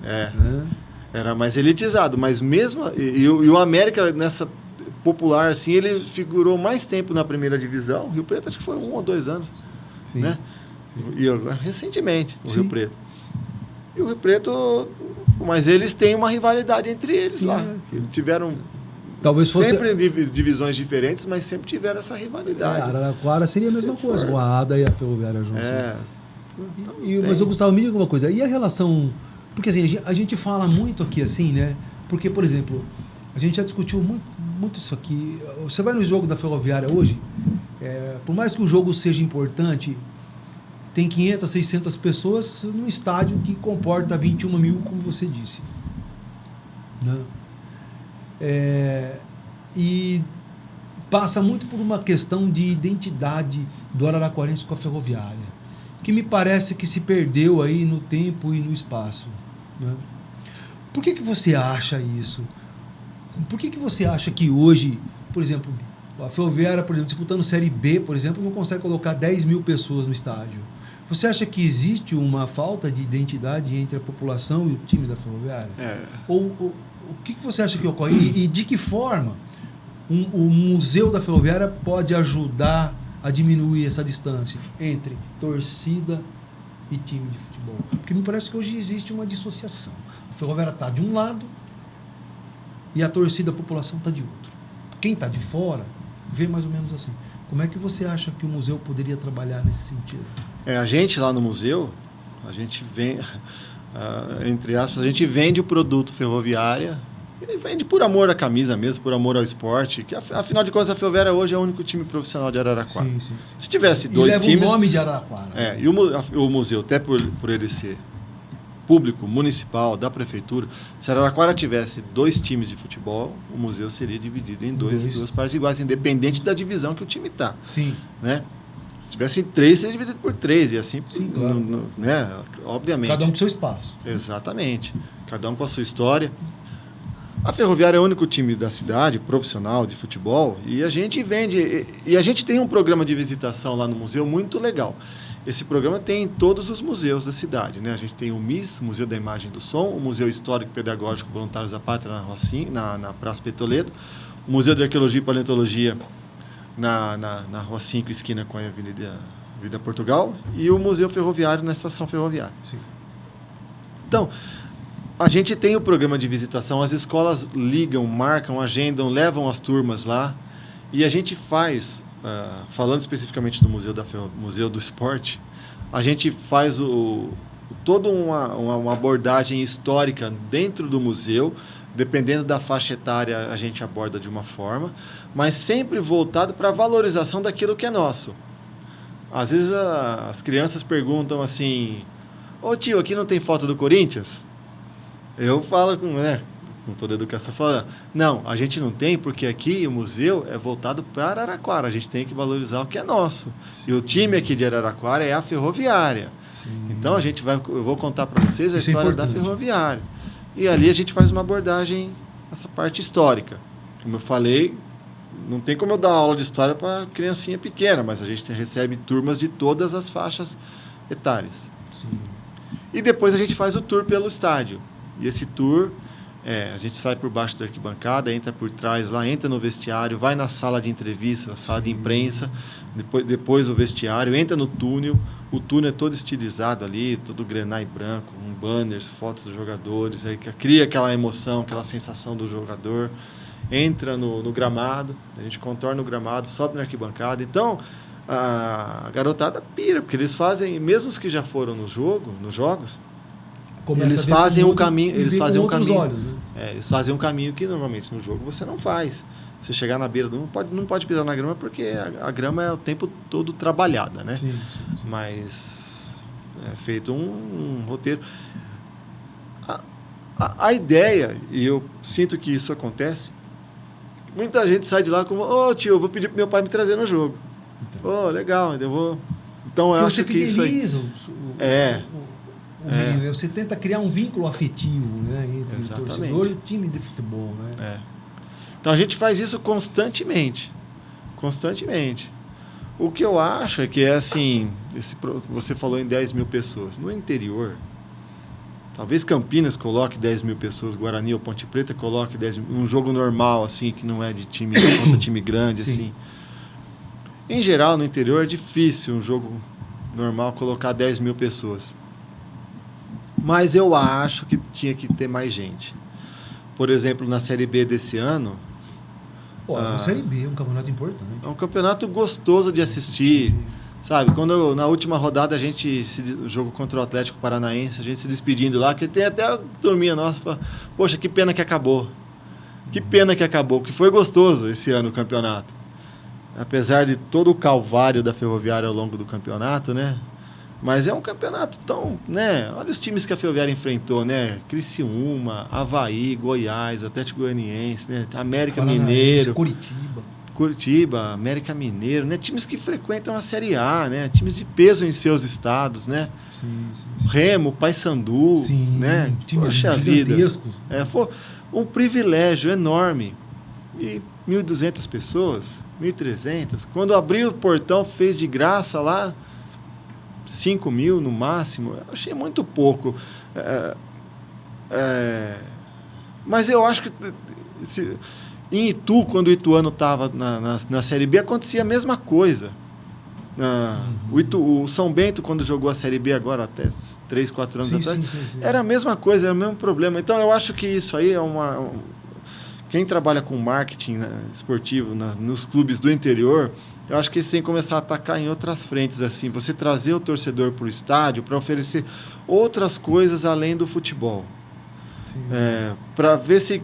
Era mais elitizado, mas mesmo... E o América, nessa popular, assim, ele figurou mais tempo na primeira divisão. O Rio Preto acho que foi 1 ou 2 anos. Sim. Né? E agora, recentemente, o Rio Preto. E o Rio Preto... Mas eles têm uma rivalidade entre eles lá. Eles tiveram Talvez fosse... sempre divisões diferentes, mas sempre tiveram essa rivalidade. Araraquara seria a mesma coisa, com a ADA e a Ferroviária juntos. Mas eu, Gustavo, me diga uma coisa. E a relação... Porque assim, a gente fala muito aqui assim, né? Porque, por exemplo, a gente já discutiu muito isso aqui. Você vai no jogo da Ferroviária hoje, por mais que o jogo seja importante... Tem 500, 600 pessoas num estádio que comporta 21 mil, como você disse. Né? E passa muito por uma questão de identidade do araraquarense com a Ferroviária, que me parece que se perdeu aí no tempo e no espaço. Né? Por que você acha isso? Por que você acha que hoje, por exemplo, a Ferroviária, por exemplo, disputando Série B, por exemplo, não consegue colocar 10 mil pessoas no estádio? Você acha que existe uma falta de identidade entre a população e o time da Ferroviária? Ou o que você acha que ocorre? E de que forma o Museu da Ferroviária pode ajudar a diminuir essa distância entre torcida e time de futebol? Porque me parece que hoje existe uma dissociação. A Ferroviária está de um lado e a torcida, a população está de outro. Quem está de fora vê mais ou menos assim. Como é que você acha que o museu poderia trabalhar nesse sentido? A gente lá no museu, a gente vem, entre aspas, a gente vende o produto Ferroviária e vende por amor à camisa mesmo, por amor ao esporte, que afinal de contas a Ferroviária hoje é o único time profissional de Araraquara. Sim. Se tivesse dois leva times... o nome de Araraquara. E o museu, até por ele ser público, municipal, da prefeitura, se Araraquara tivesse 2 times de futebol, o museu seria dividido em duas partes iguais, independente da divisão que o time está. Sim. Né? Se tivesse 3, seria dividido por 3, e assim, sim, claro. Né? Obviamente. Cada um com seu espaço. Exatamente. Cada um com a sua história. A Ferroviária é o único time da cidade, profissional, de futebol, e a gente vende. E a gente tem um programa de visitação lá no museu muito legal. Esse programa tem em todos os museus da cidade. Né? A gente tem o MIS, Museu da Imagem e do Som, o Museu Histórico e Pedagógico Voluntários da Pátria, na Praça Petoledo, o Museu de Arqueologia e Paleontologia, na Rua 5, esquina com a Avenida Portugal, e o Museu Ferroviário na Estação Ferroviária. Sim. Então, a gente tem o programa de visitação, as escolas ligam, marcam, agendam, levam as turmas lá, e a gente faz, falando especificamente do Museu do Esporte, a gente faz toda uma abordagem histórica dentro do museu. Dependendo da faixa etária, a gente aborda de uma forma, mas sempre voltado para a valorização daquilo que é nosso. Às vezes as crianças perguntam assim: ô tio, aqui não tem foto do Corinthians? Eu falo com toda a educação, não, a gente não tem, porque aqui o museu é voltado para Araraquara, a gente tem que valorizar o que é nosso. Sim. E o time aqui de Araraquara é a Ferroviária. Sim. Então eu vou contar para vocês a história da Ferroviária. E ali a gente faz uma abordagem nessa parte histórica. Como eu falei, não tem como eu dar aula de história para criancinha pequena, mas a gente recebe turmas de todas as faixas etárias. Sim. E depois a gente faz o tour pelo estádio. E esse tour, a gente sai por baixo da arquibancada, entra por trás lá, entra no vestiário, vai na sala de entrevista, na sala de imprensa, depois o vestiário, entra no túnel. O túnel é todo estilizado ali, todo granai branco, banners, fotos dos jogadores, aí cria aquela emoção, aquela sensação do jogador. Entra no gramado, a gente contorna o gramado, sobe na arquibancada. Então, a garotada pira, porque eles fazem, mesmo os que já foram nos jogos, eles fazem um caminho, eles fazem um caminho que normalmente no jogo você não faz. Você chegar na beira, não pode pisar na grama, porque a grama é o tempo todo trabalhada, né? Sim. Mas é feito um roteiro. A ideia, e eu sinto que isso acontece, muita gente sai de lá como: ô tio, eu vou pedir pro meu pai me trazer no jogo. Então. Legal, eu vou. Então eu acho que isso aí. Você tenta criar um vínculo afetivo, né, entre o torcedor e o time de futebol, né? Então a gente faz isso constantemente. O que eu acho é que assim, você falou em 10 mil pessoas. No interior, talvez Campinas coloque 10 mil pessoas, Guarani ou Ponte Preta coloque 10 mil, um jogo normal, assim, que não é de time contra time grande, assim. Em geral, no interior é difícil um jogo normal colocar 10 mil pessoas. Mas eu acho que tinha que ter mais gente. Por exemplo, na Série B desse ano... a Série B é um campeonato importante. É um campeonato gostoso de assistir. Sabe? Quando na última rodada a gente jogo contra o Atlético Paranaense, a gente se despedindo lá, que tem até a turminha nossa, fala: poxa, que pena que acabou. Que foi gostoso esse ano o campeonato. Apesar de todo o calvário da Ferroviária ao longo do campeonato, né? Mas é um campeonato tão, né? Olha os times que a Ferroviária enfrentou, né? Criciúma, Avaí, Goiás, Atlético Goianiense, né? América Mineiro, Curitiba, América Mineiro, né? Times que frequentam a Série A, né? Times de peso em seus estados, né? Sim. Remo, Paysandu, né? Poxa vida. Foi um privilégio enorme. E 1.200 pessoas, 1.300. Quando abriu o portão, fez de graça lá 5 mil no máximo. Eu achei muito pouco. Mas eu acho que em Itu, quando o Ituano estava na Série B, acontecia a mesma coisa. O São Bento, quando jogou a Série B agora, até 3, 4 anos atrás, sim. era a mesma coisa, era o mesmo problema. Então, eu acho que isso aí é quem trabalha com marketing, né, esportivo nos clubes do interior, eu acho que eles têm que começar a atacar em outras frentes, assim, você trazer o torcedor para o estádio para oferecer outras coisas além do futebol. Para ver se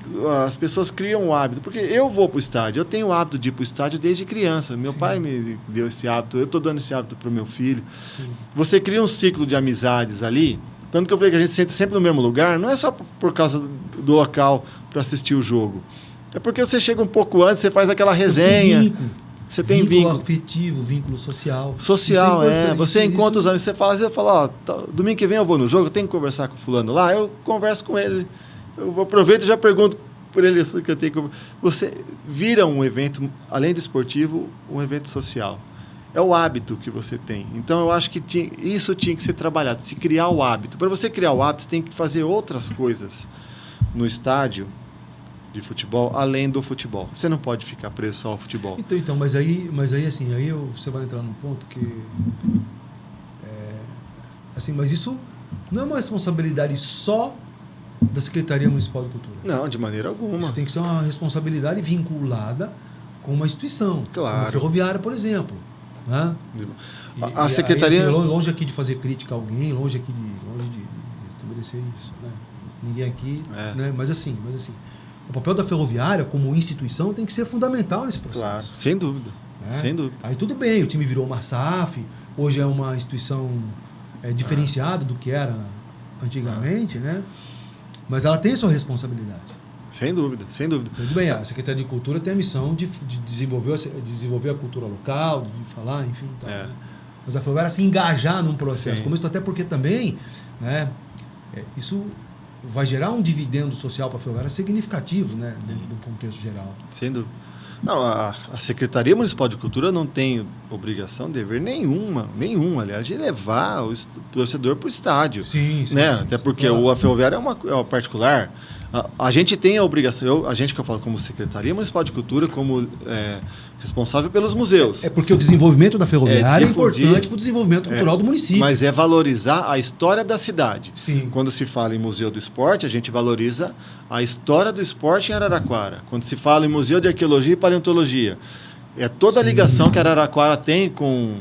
as pessoas criam o hábito. Porque eu vou para o estádio, eu tenho o hábito de ir para o estádio desde criança. Meu pai me deu esse hábito, eu estou dando esse hábito para o meu filho. Sim. Você cria um ciclo de amizades ali. Tanto que eu falei que a gente senta sempre no mesmo lugar, não é só por causa do local para assistir o jogo. É porque você chega um pouco antes, você faz aquela resenha. Você tem vínculo afetivo, vínculo social. Social, Você encontra os amigos, você fala, domingo que vem eu vou no jogo, eu tenho que conversar com o fulano lá, eu converso com ele. Eu aproveito e já pergunto por ele isso que eu tenho que... Você vira um evento, além do esportivo, um evento social. É o hábito que você tem. Então, eu acho que isso tinha que ser trabalhado, se criar o hábito. Para você criar o hábito, você tem que fazer outras coisas no estádio de futebol, além do futebol. Você não pode ficar preso só ao futebol. Então, mas aí assim, você vai entrar num ponto que... mas isso não é uma responsabilidade só da Secretaria Municipal de Cultura. Não, de maneira alguma. Isso tem que ser uma responsabilidade vinculada com uma instituição. Claro. Como a Ferroviária, por exemplo. Né? A Secretaria... Aí, assim, longe aqui de fazer crítica a alguém, longe de estabelecer isso. Né? Ninguém aqui... Né? Mas assim, o papel da Ferroviária como instituição tem que ser fundamental nesse processo. Claro, sem dúvida. Né? Sem dúvida. Aí tudo bem, o time virou uma SAF, hoje é uma instituição diferenciada do que era antigamente, né? Mas ela tem sua responsabilidade. Sem dúvida, sem dúvida. Tudo bem, a Secretaria de Cultura tem a missão de desenvolver a cultura local, de falar, enfim. Tal, né? Mas a Ferroviária se engajar num processo como isso, até porque também, né, isso vai gerar um dividendo social para a Ferroviária significativo, né, dentro do contexto geral. Sem dúvida. Não, a Secretaria Municipal de Cultura não tem obrigação, dever nenhuma, aliás, de levar o torcedor para o estádio. Sim, né? Até porque a Ferroviária é uma particular. A gente tem a obrigação, a gente que eu falo como Secretaria Municipal de Cultura, como responsável pelos museus. É porque o desenvolvimento da Ferroviária é importante para o desenvolvimento cultural do município. Mas é valorizar a história da cidade. Sim. Quando se fala em Museu do Esporte, a gente valoriza a história do esporte em Araraquara. Quando se fala em Museu de Arqueologia e Paleontologia, é toda a ligação que Araraquara tem com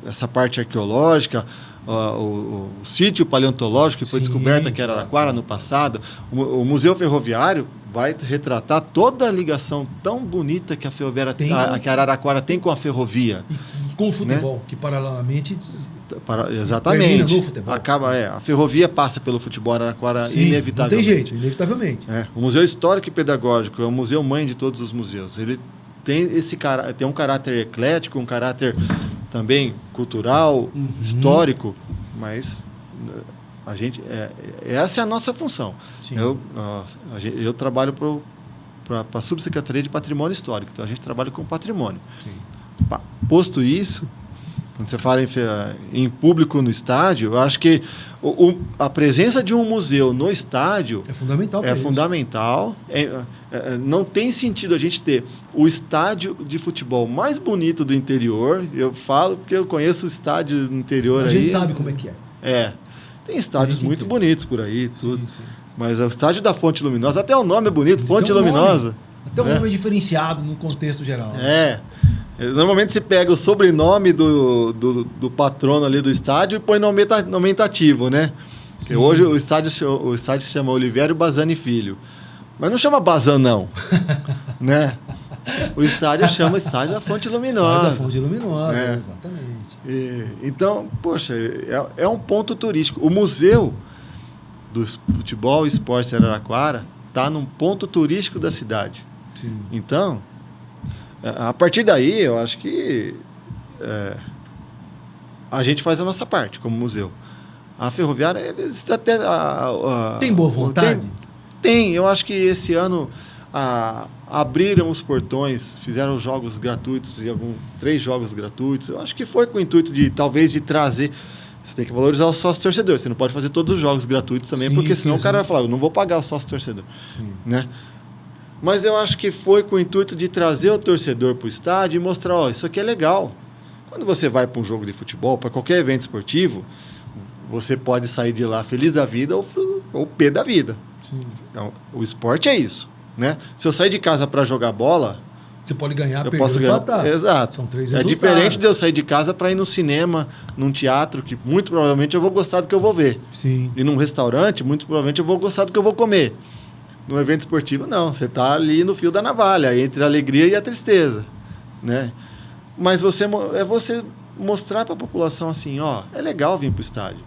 essa parte arqueológica, o sítio paleontológico que foi descoberto aqui em Araraquara no passado. O Museu Ferroviário vai retratar toda a ligação tão bonita que a Ferroviária que a Araraquara tem com a ferrovia. E com o futebol, né? Que paralelamente... Exatamente. No futebol. A ferrovia passa pelo futebol Araraquara inevitavelmente. Não tem jeito, inevitavelmente. O Museu Histórico e Pedagógico é o museu mãe de todos os museus. Ele tem tem um caráter eclético, um caráter também cultural, histórico, mas a gente essa é a nossa função. Eu trabalho para a Subsecretaria de Patrimônio Histórico, então a gente trabalha com patrimônio. Posto isso, quando você fala em público no estádio, eu acho que a presença de um museu no estádio é fundamental. Não tem sentido a gente ter o estádio de futebol mais bonito do interior. Eu falo porque eu conheço o estádio no interior. A gente sabe como é que é. Tem estádios muito bonitos por aí, tudo. Sim. Mas o estádio da Fonte Luminosa, até o nome é bonito, Fonte Luminosa. Até o nome é diferenciado no contexto geral. Normalmente se pega o sobrenome do patrono ali do estádio e põe nomentativo, né? Porque hoje o estádio se chama Olivério Bazani Filho. Mas não chama Bazan, não. Né? O estádio chama Estádio da Fonte Luminosa. Estádio da Fonte Luminosa, exatamente. Então, poxa, é um ponto turístico. O Museu do Futebol e Esporte de Araraquara está num ponto turístico da cidade. Sim. Então... A partir daí, eu acho que a gente faz a nossa parte como museu. A Ferroviária, eles até... Tem boa vontade? Tem. Eu acho que esse ano abriram os portões, fizeram jogos gratuitos, 3 jogos gratuitos. Eu acho que foi com o intuito de trazer... Você tem que valorizar o sócio-torcedor. Você não pode fazer todos os jogos gratuitos também, porque senão o cara vai falar, eu não vou pagar o sócio-torcedor. Né? Mas eu acho que foi com o intuito de trazer o torcedor para o estádio e mostrar, isso aqui é legal. Quando você vai para um jogo de futebol, para qualquer evento esportivo, você pode sair de lá feliz da vida ou pé da vida. Sim. Então, o esporte é isso, né? Se eu sair de casa para jogar bola, Você pode ganhar, eu perder posso ou ganhar. empatar. Exato. São 3 É resultados. diferente de eu sair de casa para ir no cinema, num teatro, que muito provavelmente eu vou gostar do que eu vou ver. Sim. E num restaurante, muito provavelmente eu vou gostar do que eu vou comer. No evento esportivo, não. Você está ali no fio da navalha, entre a alegria e a tristeza, né? Mas você mostrar para a população assim, ó, é legal vir para o estádio.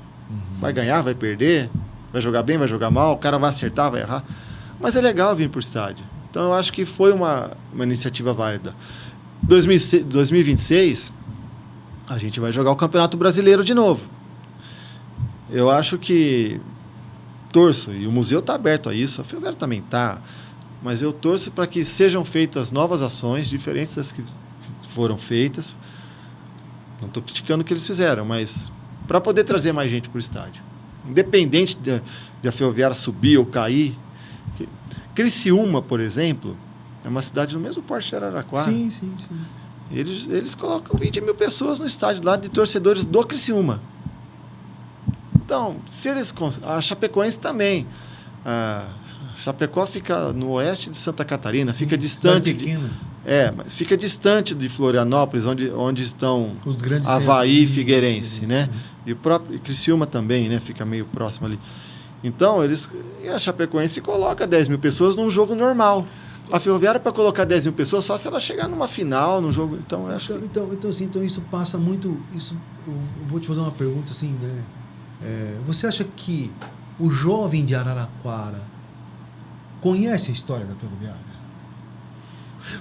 Vai ganhar, vai perder, vai jogar bem, vai jogar mal, o cara vai acertar, vai errar. Mas é legal vir para o estádio. Então, eu acho que foi uma iniciativa válida. 2026, a gente vai jogar o Campeonato Brasileiro de novo. Eu acho que torço, e o museu está aberto a isso, a Ferroviária também está, mas eu torço para que sejam feitas novas ações, diferentes das que foram feitas. Não estou criticando o que eles fizeram, mas para poder trazer mais gente para o estádio. Independente de a Ferroviária subir ou cair. Criciúma, por exemplo, é uma cidade do mesmo porte de Araraquara. Sim. Eles colocam 20 mil pessoas no estádio lá de torcedores do Criciúma. Então, se eles... A Chapecoense também. A Chapecó fica no oeste de Santa Catarina, Sim, fica distante... pequena. Mas fica distante de Florianópolis, onde estão Os grandes Avaí e centros. Figueirense, né? E o próprio Criciúma também, né? Fica meio próximo ali. Então, e a Chapecoense coloca 10 mil pessoas num jogo normal. A Ferroviária, para colocar 10 mil pessoas, só se ela chegar numa final, num jogo... Então, eu acho Então isso passa muito... Eu vou te fazer uma pergunta assim, né? Você acha que o jovem de Araraquara conhece a história da Ferroviária?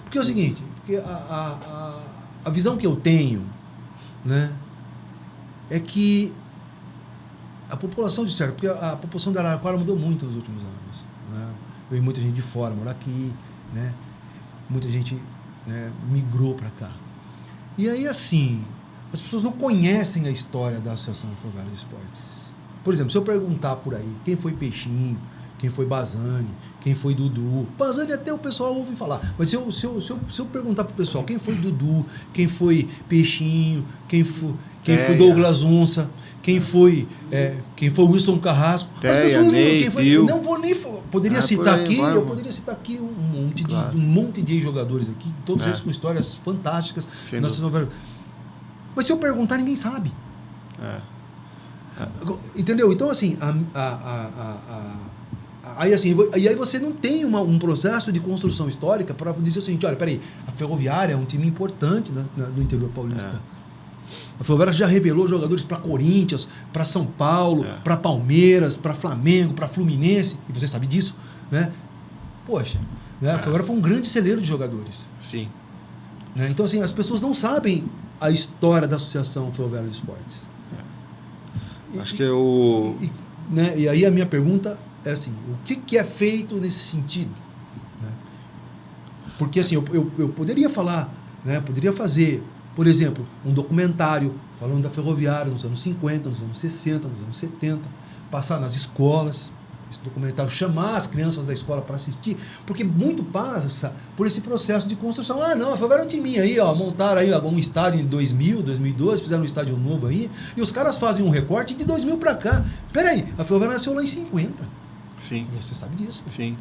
Porque é o seguinte, porque a visão que eu tenho, né, é que a população de Serra, porque a população de Araraquara mudou muito nos últimos anos, né? Veio muita gente de fora morar aqui, né? Muita gente, né, migrou para cá. E aí, assim, as pessoas não conhecem a história da Associação Ferroviária de Esportes. Por exemplo, se eu perguntar por aí quem foi Peixinho, quem foi Bazani, quem foi Dudu. Bazani até o pessoal ouve falar. Mas se eu perguntar pro pessoal quem foi Dudu, quem foi Peixinho, quem foi Douglas Onça, quem foi Wilson Carrasco, as pessoas quem foi, eu não vou nem poderia citar aqui, eu poderia citar aqui um monte de jogadores aqui, todos eles com histórias fantásticas. Mas se eu perguntar, ninguém sabe. Entendeu? Então, assim, aí você não tem um processo de construção histórica para dizer o seguinte, olha, peraí, a Ferroviária é um time importante do interior paulista. A Ferroviária já revelou jogadores para Corinthians, para São Paulo, para Palmeiras, para Flamengo, para Fluminense, e você sabe disso, né? Poxa, né? A Ferroviária foi um grande celeiro de jogadores. Sim. Né? Então, assim, as pessoas não sabem a história da Associação Ferroviária de Esportes. Acho que né? E aí a minha pergunta é assim, o que é feito nesse sentido? Né? Porque assim, eu poderia falar, né? Poderia fazer, por exemplo, um documentário falando da Ferroviária nos anos 50, nos anos 60, nos anos 70, passar nas escolas, esse documentário, chamar as crianças da escola para assistir, porque muito passa por esse processo de construção. Ah, não, a Ferroviária é um timinho aí, ó, montaram aí um estádio em 2000, 2012, fizeram um estádio novo aí, e os caras fazem um recorte de 2000 para cá. Peraí, a Ferroviária nasceu lá em 50. Sim. Você sabe disso. Sim.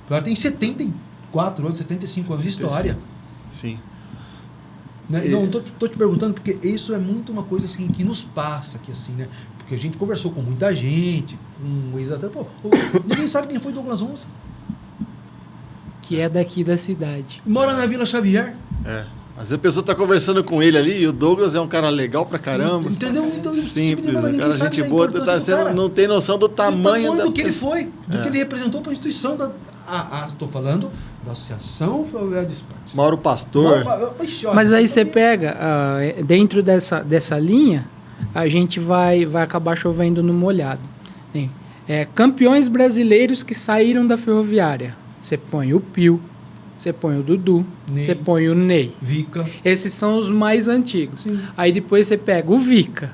A Ferroviária tem 74 anos, 75 anos de história. Sim. Né? Não, tô te perguntando porque isso é muito uma coisa assim, que nos passa aqui, assim, né? Porque a gente conversou com muita gente, ninguém sabe quem foi Douglas Onça. Que é daqui da cidade. Mora na Vila Xavier. Às vezes a pessoa está conversando com ele ali e o Douglas é um cara legal pra caramba. Entendeu? Então, simples, cara, gente boa, não tem noção do tamanho do que ele foi, do que ele representou para a instituição. Estou falando da Associação Ferroviária de Esportes. Mauro Pastor. Mas aí você pega, dentro dessa linha, a gente vai acabar chovendo no molhado. Campeões brasileiros que saíram da Ferroviária. Você põe o Pio, você põe o Dudu, você põe o Ney. Vica. Esses são os mais antigos. Sim. Aí depois você pega o Vica.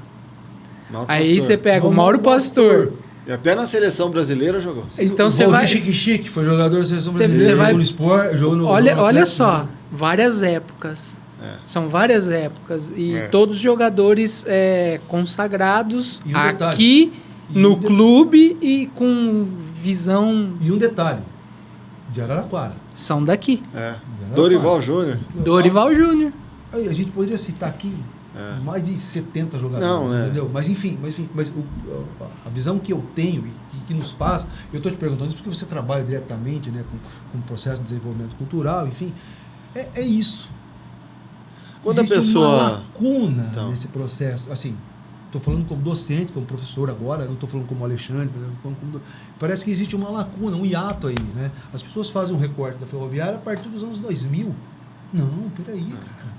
Aí você pega o Mauro Pastor. E até na seleção brasileira jogou. Então você vai... Chique, foi jogador da seleção brasileira, jogou no esporte, jogou no... Olha só, várias épocas. São várias épocas. E todos os jogadores consagrados E um aqui no clube e com visão... E um detalhe, de Araraquara. São daqui. De Araraquara. Dorival Júnior. Dorival Júnior. Aí, a gente poderia citar aqui mais de 70 jogadores, Não, entendeu? Mas enfim, a visão que eu tenho e que nos passa, eu estou te perguntando isso porque você trabalha diretamente, né, com o processo de desenvolvimento cultural, enfim, é isso. Quando Existe a pessoa... uma lacuna nesse processo, assim, estou falando como docente, como professor agora, não estou falando como Alexandre, parece que existe uma lacuna, um hiato aí, né? As pessoas fazem um recorte da Ferroviária a partir dos anos 2000. Não, peraí, cara.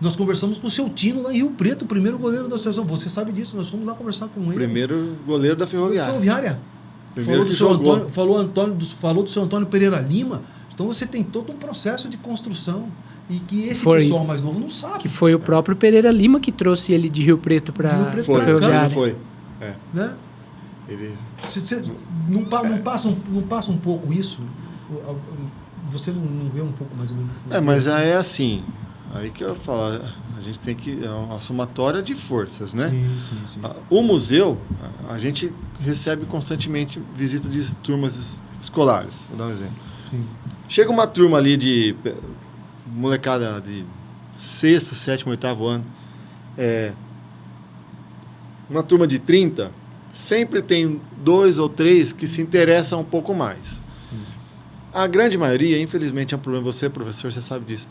Nós conversamos com o seu Tino lá em Rio Preto, o primeiro goleiro da associação. Você sabe disso, nós fomos lá conversar com ele. Primeiro goleiro da Ferroviária. Falou do seu Antônio, falou do seu Antônio Pereira Lima. Então você tem todo um processo de construção e que esse pessoal mais novo não sabe. Que foi o próprio Pereira Lima que trouxe ele de Rio Preto para a Ferroviária. Foi. Né? Ele... Não passa um pouco isso? Você não vê um pouco mais ou menos? Mas é assim... Aí que eu falo, a gente tem que... É uma somatória de forças, né? Sim. O museu, a gente recebe constantemente visita de turmas escolares. Vou dar um exemplo. Sim. Chega uma turma ali de molecada de 6º, 7º, 8º ano. Uma turma de 30, sempre tem 2 ou 3 que se interessam um pouco mais. Sim. A grande maioria, infelizmente, é um problema. Você, professor, você sabe disso.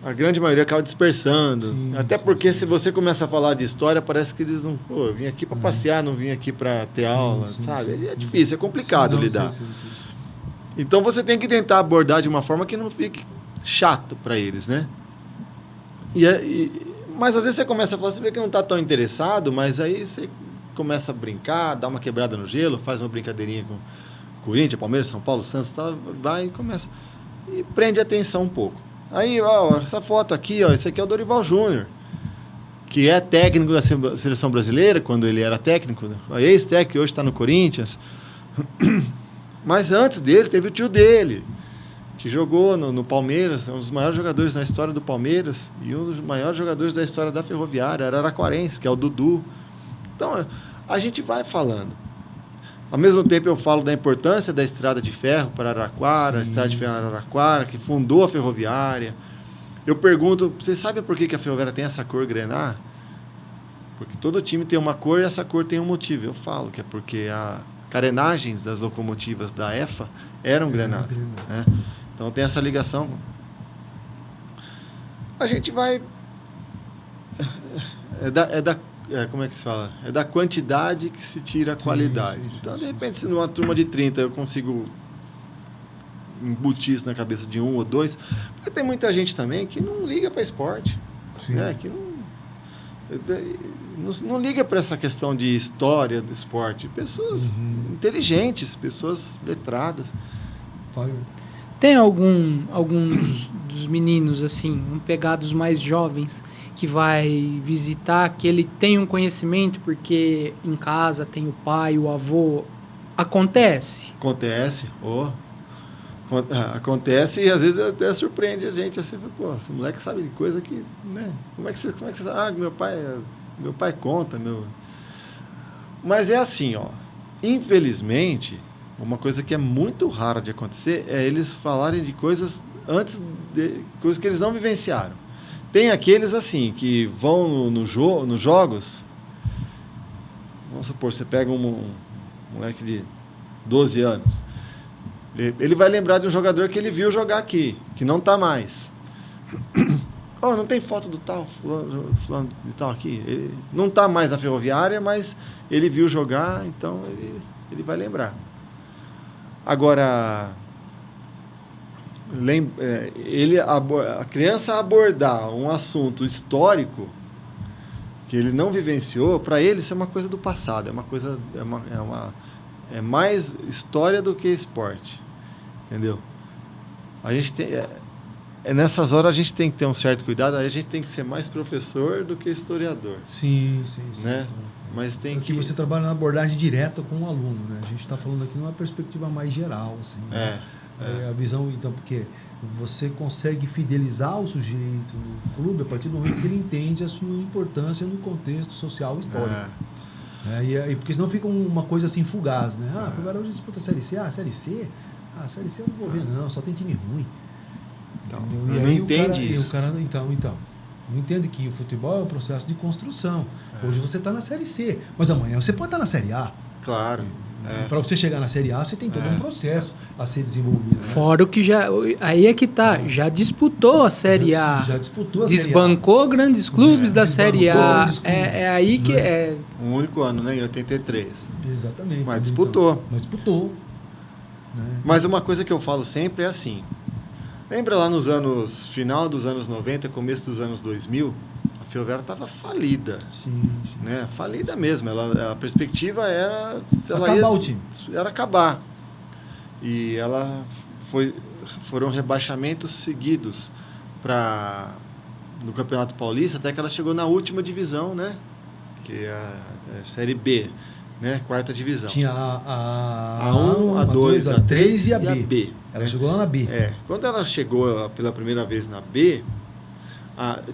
A grande maioria acaba dispersando. Até porque se você começa a falar de história, parece que eles não... Pô, eu vim aqui para passear, não vim aqui para ter aula, sabe? É difícil, é complicado lidar. Sim. Então você tem que tentar abordar de uma forma que não fique chato para eles, né? Mas às vezes você começa a falar, você vê que não está tão interessado, mas aí você começa a brincar, dá uma quebrada no gelo, faz uma brincadeirinha com Corinthians, Palmeiras, São Paulo, Santos, tá, vai e começa. E prende a atenção um pouco. Aí, ó, essa foto aqui, ó, esse aqui é o Dorival Júnior, que é técnico da seleção brasileira, quando ele era técnico, ex-técnico, hoje está no Corinthians. Mas antes dele, teve o tio dele, que jogou no Palmeiras, um dos maiores jogadores na história do Palmeiras, e um dos maiores jogadores da história da Ferroviária, Araraquarense, que é o Dudu. Então, a gente vai falando. Ao mesmo tempo, eu falo da importância da estrada de ferro para Araraquara, a estrada de ferro Araraquara, que fundou a Ferroviária. Eu pergunto, vocês sabem por que a Ferroviária tem essa cor grená? Porque todo time tem uma cor e essa cor tem um motivo. Eu falo que é porque as carenagens das locomotivas da EFA eram grená. Né? Então tem essa ligação. A gente vai... como é que se fala? É da quantidade que se tira a qualidade. Então, de repente, se numa turma de 30 eu consigo embutir isso na cabeça de 1 ou 2, porque tem muita gente também que não liga para esporte. Né? Que não liga para essa questão de história do esporte. Pessoas inteligentes, pessoas letradas. Tem alguns dos meninos, assim, pegados mais jovens, que vai visitar, que ele tem um conhecimento porque em casa tem o pai, o avô. Acontece? Acontece e às vezes até surpreende a gente assim, pô, esse moleque sabe de coisa que, né? Como é que você sabe? Meu pai conta, Mas é assim, ó. Infelizmente, uma coisa que é muito rara de acontecer é eles falarem de coisas coisas que eles não vivenciaram. Tem aqueles assim que vão nos jogos. Vamos supor, você pega um moleque de 12 anos. Ele vai lembrar de um jogador que ele viu jogar aqui, que não está mais. Oh, não tem foto do tal, fulano de tal aqui. Ele não está mais na Ferroviária, mas ele viu jogar, então ele vai lembrar. Agora, a criança abordar um assunto histórico que ele não vivenciou, para ele isso é uma coisa do passado, é mais história do que esporte, entendeu? A gente tem, nessas horas a gente tem que ter um certo cuidado, aí a gente tem que ser mais professor do que historiador. Sim. Né? Mas tem porque você trabalha na abordagem direta com o aluno, né? A gente está falando aqui numa perspectiva mais geral, assim. Né? A visão, então, porque você consegue fidelizar o sujeito no clube a partir do momento que ele entende a sua importância no contexto social e histórico. Porque senão fica uma coisa assim fugaz, né? Ah, agora hoje disputa a Série C. Ah, Série C? Ah, Série C eu não vou ver não, só tem time ruim. Então, e aí não entende isso. O cara, então, não entende que o futebol é um processo de construção. Hoje você está na Série C, mas amanhã você pode estar na Série A. Claro. Para você chegar na Série A, você tem todo um processo a ser desenvolvido. Né? Fora o que já... Aí é que tá, já disputou a Série A. Já disputou a Série A. Desbancou grandes clubes da Série A. É aí que é... Um único ano, né? Em 83. Exatamente. Mas disputou. Mas disputou. Né? Mas uma coisa que eu falo sempre é assim. Lembra lá final dos anos 90, começo dos anos 2000? A Ferroviária estava falida. Sim. Né? Falida mesmo. A perspectiva era... Acabar o time. Era acabar. E foram rebaixamentos seguidos no Campeonato Paulista, até que ela chegou na última divisão, né? Que é a Série B, né? Quarta divisão. Tinha a 1, a 2, a 3 e a B. Ela chegou lá na B. Quando ela chegou pela primeira vez na B,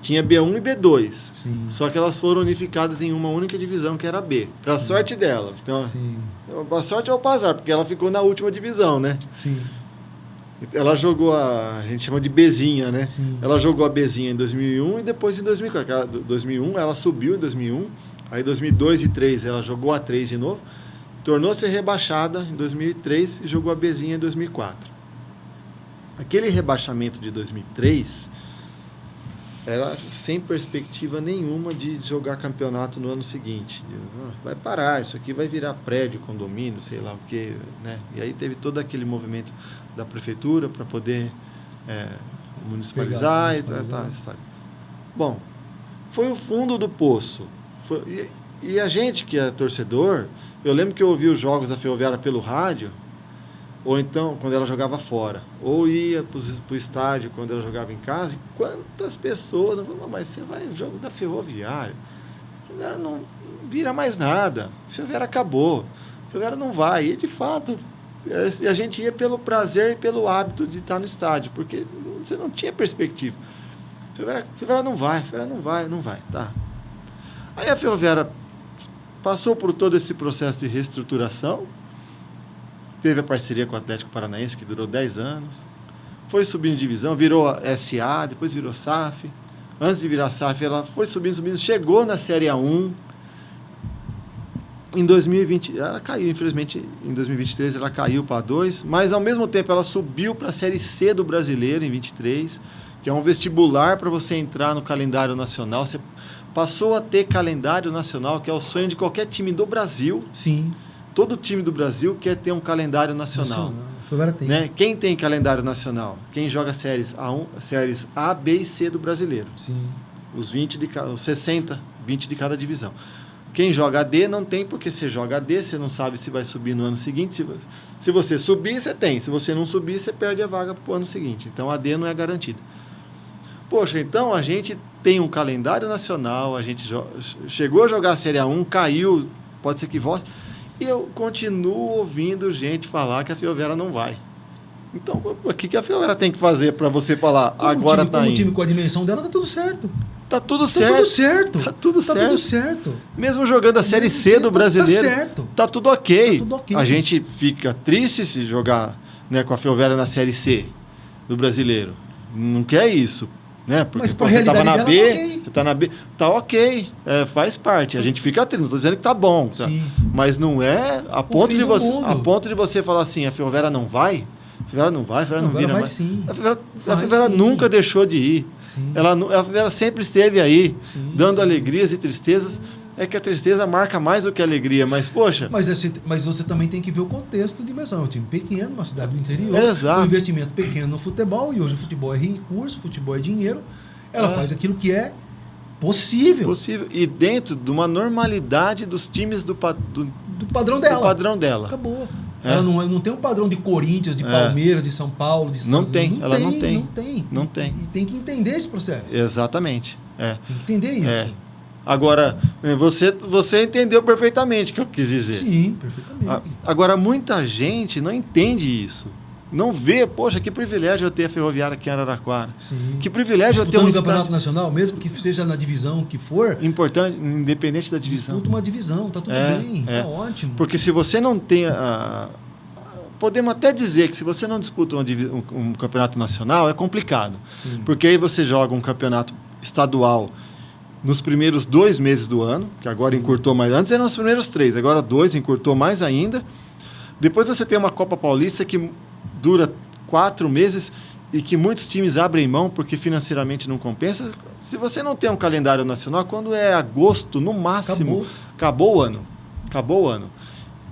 tinha B1 e B2. Sim. Só que elas foram unificadas em uma única divisão, que era a B. Para sorte dela. Então, a sorte ou o azar, porque ela ficou na última divisão, né? Sim. Ela jogou a gente chama de Bzinha, né? Sim. Ela jogou a Bzinha em 2001 e depois em 2004. 2001 ela subiu em 2001, aí 2002 e 2003 ela jogou a 3 de novo, tornou-se rebaixada em 2003 e jogou a Bzinha em 2004. Aquele rebaixamento de 2003 era sem perspectiva nenhuma de jogar campeonato no ano seguinte. Vai parar, isso aqui vai virar prédio, condomínio, sei lá o quê, né? E aí teve todo aquele movimento da prefeitura para poder municipalizar. Bom, foi o fundo do poço. E a gente que é torcedor, eu lembro que eu ouvi os jogos da Ferroviária pelo rádio, ou então quando ela jogava fora, ou ia para o estádio quando ela jogava em casa, e quantas pessoas falavam, mas você vai no jogo da Ferroviária, a Ferroviária não vira mais nada, a Ferroviária acabou, a Ferroviária não vai, e de fato a gente ia pelo prazer e pelo hábito de estar no estádio, porque você não tinha perspectiva. A Ferroviária não vai, tá. Aí a Ferroviária passou por todo esse processo de reestruturação, teve a parceria com o Atlético Paranaense, que durou 10 anos, foi subindo de divisão, virou SA, depois virou SAF. Antes de virar SAF, ela foi subindo, chegou na Série A1. Em 2020, ela caiu, infelizmente, em 2023 ela caiu para 2, mas ao mesmo tempo ela subiu para a Série C do Brasileiro em 23, que é um vestibular para você entrar no calendário nacional. Você passou a ter calendário nacional, que é o sonho de qualquer time do Brasil. Sim. Todo time do Brasil quer ter um calendário nacional. Tem. Né? Quem tem calendário nacional? Quem joga séries A, B e C do Brasileiro. Sim. Os 60, 20 de cada divisão. Quem joga AD não tem, porque você joga AD, você não sabe se vai subir no ano seguinte. Se você subir, você tem. Se você não subir, você perde a vaga para o ano seguinte. Então, AD não é garantido. Poxa, então a gente tem um calendário nacional, a gente chegou a jogar a Série A1, caiu, pode ser que volte. E eu continuo ouvindo gente falar que a Ferroviária não vai. Então, o que a Ferroviária tem que fazer para você falar, agora está indo? Como time com a dimensão dela, tá tudo certo. Tá tudo certo. Tá tudo certo. Mesmo jogando a Série C do Brasileiro, tá certo. Tá tudo ok. Tá tudo ok. A gente fica triste se jogar, né, com a Ferroviária na Série C do Brasileiro. Não quer isso. Né? Porque você estava na B, você tá na B, tá ok, faz parte. A gente fica triste, não estou dizendo que tá bom, tá? Mas não é a ponto de você falar assim, a Ferroviária não vai, a Ferroviária não vira mais. Sim. A Ferroviária nunca deixou de ir. A Ferroviária sempre esteve aí, dando alegrias e tristezas. É que a tristeza marca mais do que a alegria, mas poxa... Mas você também tem que ver o contexto de dimensão. É um time pequeno, uma cidade do interior, Exato. Um investimento pequeno no futebol, e hoje o futebol é recurso, o futebol é dinheiro. Ela faz aquilo que é possível. E dentro de uma normalidade dos times do padrão dela. Do padrão dela. Acabou. Ela não tem um padrão de Corinthians, de Palmeiras, de São Paulo, de Não tem. Não tem. E tem que entender esse processo. Exatamente. Tem que entender isso. Agora, você entendeu perfeitamente o que eu quis dizer. Sim, perfeitamente. Agora, muita gente não entende isso. não vê, poxa, que privilégio eu ter a Ferroviária aqui em Araraquara. Sim. Que privilégio eu ter um um campeonato estádio nacional, mesmo que seja na divisão que for, importante, independente da divisão. disputa uma divisão, tá tudo bem, tá ótimo. Porque se você não tem podemos até dizer que se você não disputa um campeonato nacional, é complicado. Sim. Porque aí você joga um campeonato estadual nos primeiros 2 meses do ano, que agora encurtou mais. Antes eram os primeiros 3, agora 2, encurtou mais ainda. Depois você tem uma Copa Paulista que dura 4 meses e que muitos times abrem mão porque financeiramente não compensa. Se você não tem um calendário nacional, quando é agosto, no máximo, acabou o ano. Acabou o ano.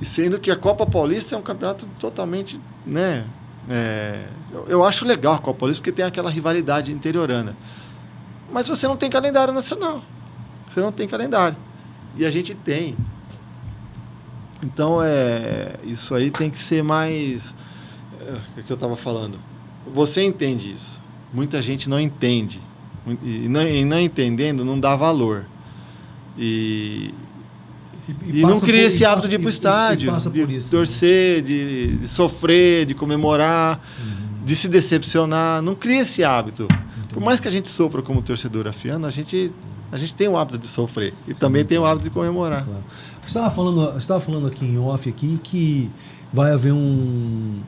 E sendo que a Copa Paulista é um campeonato totalmente, né? Eu acho legal a Copa Paulista porque tem aquela rivalidade interiorana. Mas você não tem calendário nacional. Você não tem calendário. E a gente tem. Então, isso aí tem que ser mais... o que eu estava falando. Você entende isso. Muita gente não entende. E não entendendo, não dá valor. E não cria esse hábito de ir para o estádio, de torcer, de sofrer, de comemorar, de se decepcionar. Não cria esse hábito. Por mais que a gente sofra como torcedor afiano, a gente tem o hábito de sofrer. E também tem o hábito de comemorar. Claro. Você estava falando aqui em off aqui que vai haver um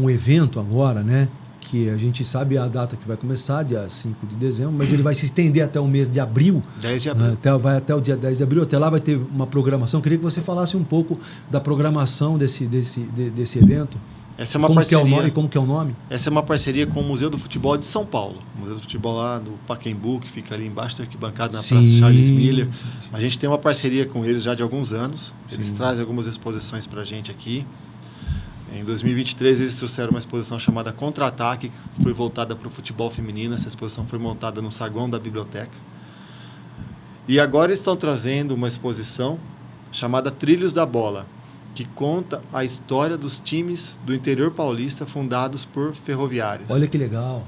evento agora, né? Que a gente sabe a data que vai começar, dia 5 de dezembro, mas ele vai se estender até o mês de abril. 10 de abril. Vai até o dia 10 de abril. Até lá vai ter uma programação. Eu queria que você falasse um pouco da programação desse evento. Essa é uma parceria. Como que é o nome? Essa é uma parceria com o Museu do Futebol de São Paulo. O Museu do Futebol lá no Pacaembu, que fica ali embaixo da arquibancada, na Praça Charles Miller. Sim. A gente tem uma parceria com eles já de alguns anos. Eles trazem algumas exposições para a gente aqui. Em 2023, eles trouxeram uma exposição chamada Contra-Ataque, que foi voltada para o futebol feminino. Essa exposição foi montada no saguão da biblioteca. E agora estão trazendo uma exposição chamada Trilhos da Bola, que conta a história dos times do interior paulista fundados por ferroviários. Olha que legal.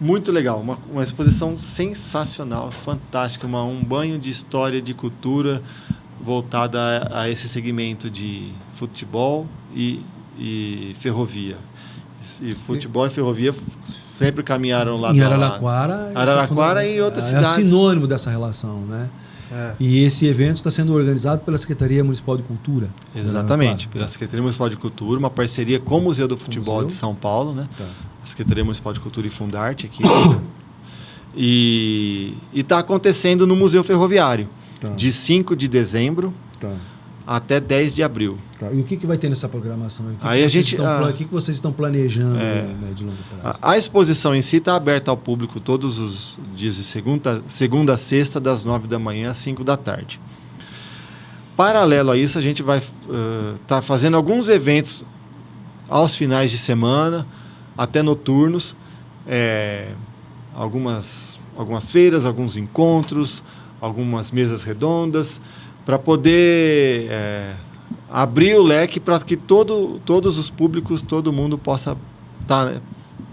Muito legal. Uma exposição sensacional, fantástica. Um banho de história, de cultura voltada a esse segmento de futebol e ferrovia. E futebol e ferrovia sempre caminharam lá. Em Araraquara. Araraquara e outras cidades. É sinônimo dessa relação, né? E esse evento está sendo organizado pela Secretaria Municipal de Cultura. Exatamente, pela Secretaria Municipal de Cultura, uma parceria com o Museu do Futebol de São Paulo, né? Tá. A Secretaria Municipal de Cultura e Fundarte aqui. E está acontecendo no Museu Ferroviário, de 5 de dezembro até 10 de abril. E o que vai ter nessa programação? O que vocês estão planejando de longo prazo? A exposição em si está aberta ao público todos os dias de segunda a sexta, das 9 da manhã às 5 da tarde. Paralelo a isso, a gente vai estar fazendo alguns eventos aos finais de semana, até noturnos, algumas feiras, alguns encontros, algumas mesas redondas, para poder abrir o leque para que todos os públicos, todo mundo possa dar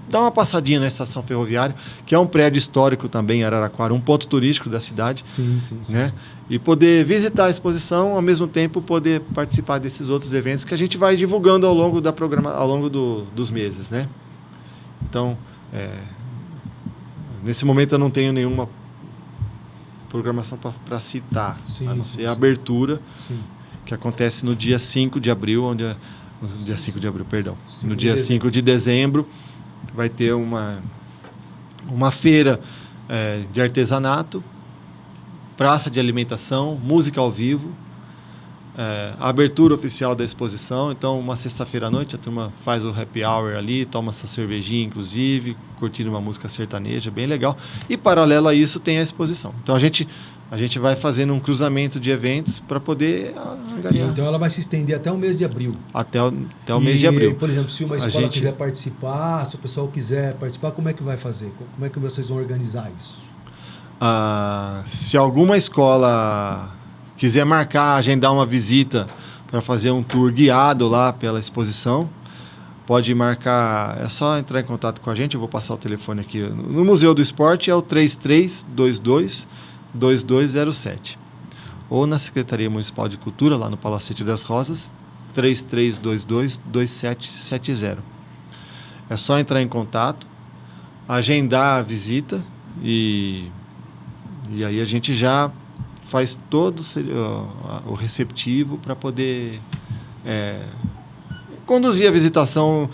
uma passadinha na estação ferroviária, que é um prédio histórico também em Araraquara, um ponto turístico da cidade. Sim. Né? E poder visitar a exposição, ao mesmo tempo poder participar desses outros eventos que a gente vai divulgando ao longo dos meses. Né? Então, nesse momento eu não tenho nenhuma programação para citar, a não ser a abertura, que acontece no dia 5 de abril, no dia 5 de dezembro, vai ter uma feira de artesanato, praça de alimentação, música ao vivo, a abertura oficial da exposição. Então, uma sexta-feira à noite, a turma faz o happy hour ali, toma sua cervejinha, inclusive, curtindo uma música sertaneja, bem legal. E, paralelo a isso, tem a exposição. Então, a gente vai fazendo um cruzamento de eventos para poder angariar. Então, ela vai se estender até o mês de abril. Até o mês de abril. Por exemplo, se uma escola quiser participar, se o pessoal quiser participar, como é que vai fazer? Como é que vocês vão organizar isso? Se alguma escola quiser agendar uma visita para fazer um tour guiado lá pela exposição, pode marcar, é só entrar em contato com a gente, eu vou passar o telefone aqui. No Museu do Esporte é o 3322-2207. Ou na Secretaria Municipal de Cultura, lá no Palacete das Rosas, 3322-2770. É só entrar em contato, agendar a visita e aí a gente já faz todo o receptivo para poder conduzir a visitação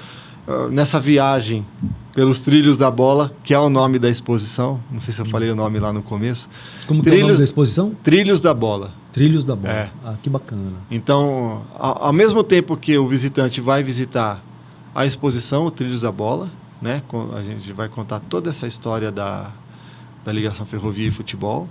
nessa viagem pelos Trilhos da Bola, que é o nome da exposição. Não sei se eu falei o nome lá no começo. Como que é o nome da exposição? Trilhos da Bola. Trilhos da Bola. Que bacana. Então, ao mesmo tempo que o visitante vai visitar a exposição, o Trilhos da Bola, né? A gente vai contar toda essa história da ligação ferrovia e futebol.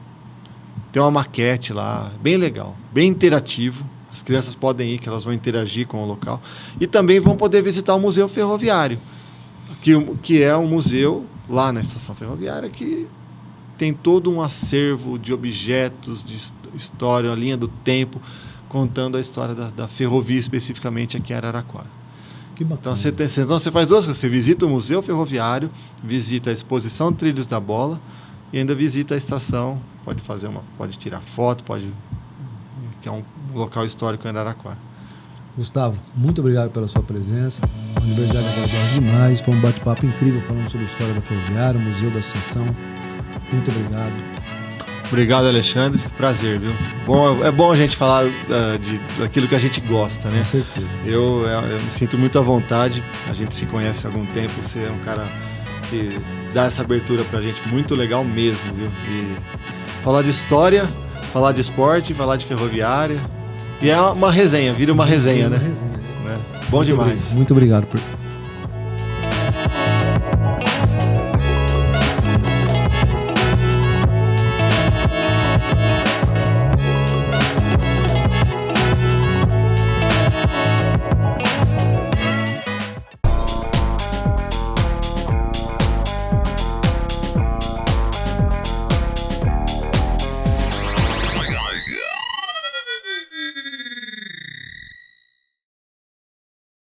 Tem uma maquete lá, bem legal, bem interativo. As crianças podem ir, que elas vão interagir com o local. E também vão poder visitar o Museu Ferroviário, que é um museu lá na estação ferroviária que tem todo um acervo de objetos, de história, a linha do tempo, contando a história da ferrovia especificamente aqui em Araraquara. Que bacana. Então você faz duas coisas, você visita o Museu Ferroviário, visita a exposição Trilhos da Bola e ainda visita a estação, pode tirar foto, que é um local histórico em Araraquara. Gustavo, muito obrigado pela sua presença. A Universidade agradece demais. Foi um bate-papo incrível falando sobre a história da Ferroviária, o Museu da Associação. Muito obrigado. Obrigado, Alexandre. Prazer, viu? É bom a gente falar daquilo que a gente gosta, né? Com certeza. Eu me sinto muito à vontade. A gente se conhece há algum tempo. Você é um cara que dá essa abertura pra gente muito legal mesmo, viu? E falar de história, falar de esporte, falar de ferroviária. E é uma resenha, vira uma resenha, né? Uma resenha. Bom demais. Muito obrigado por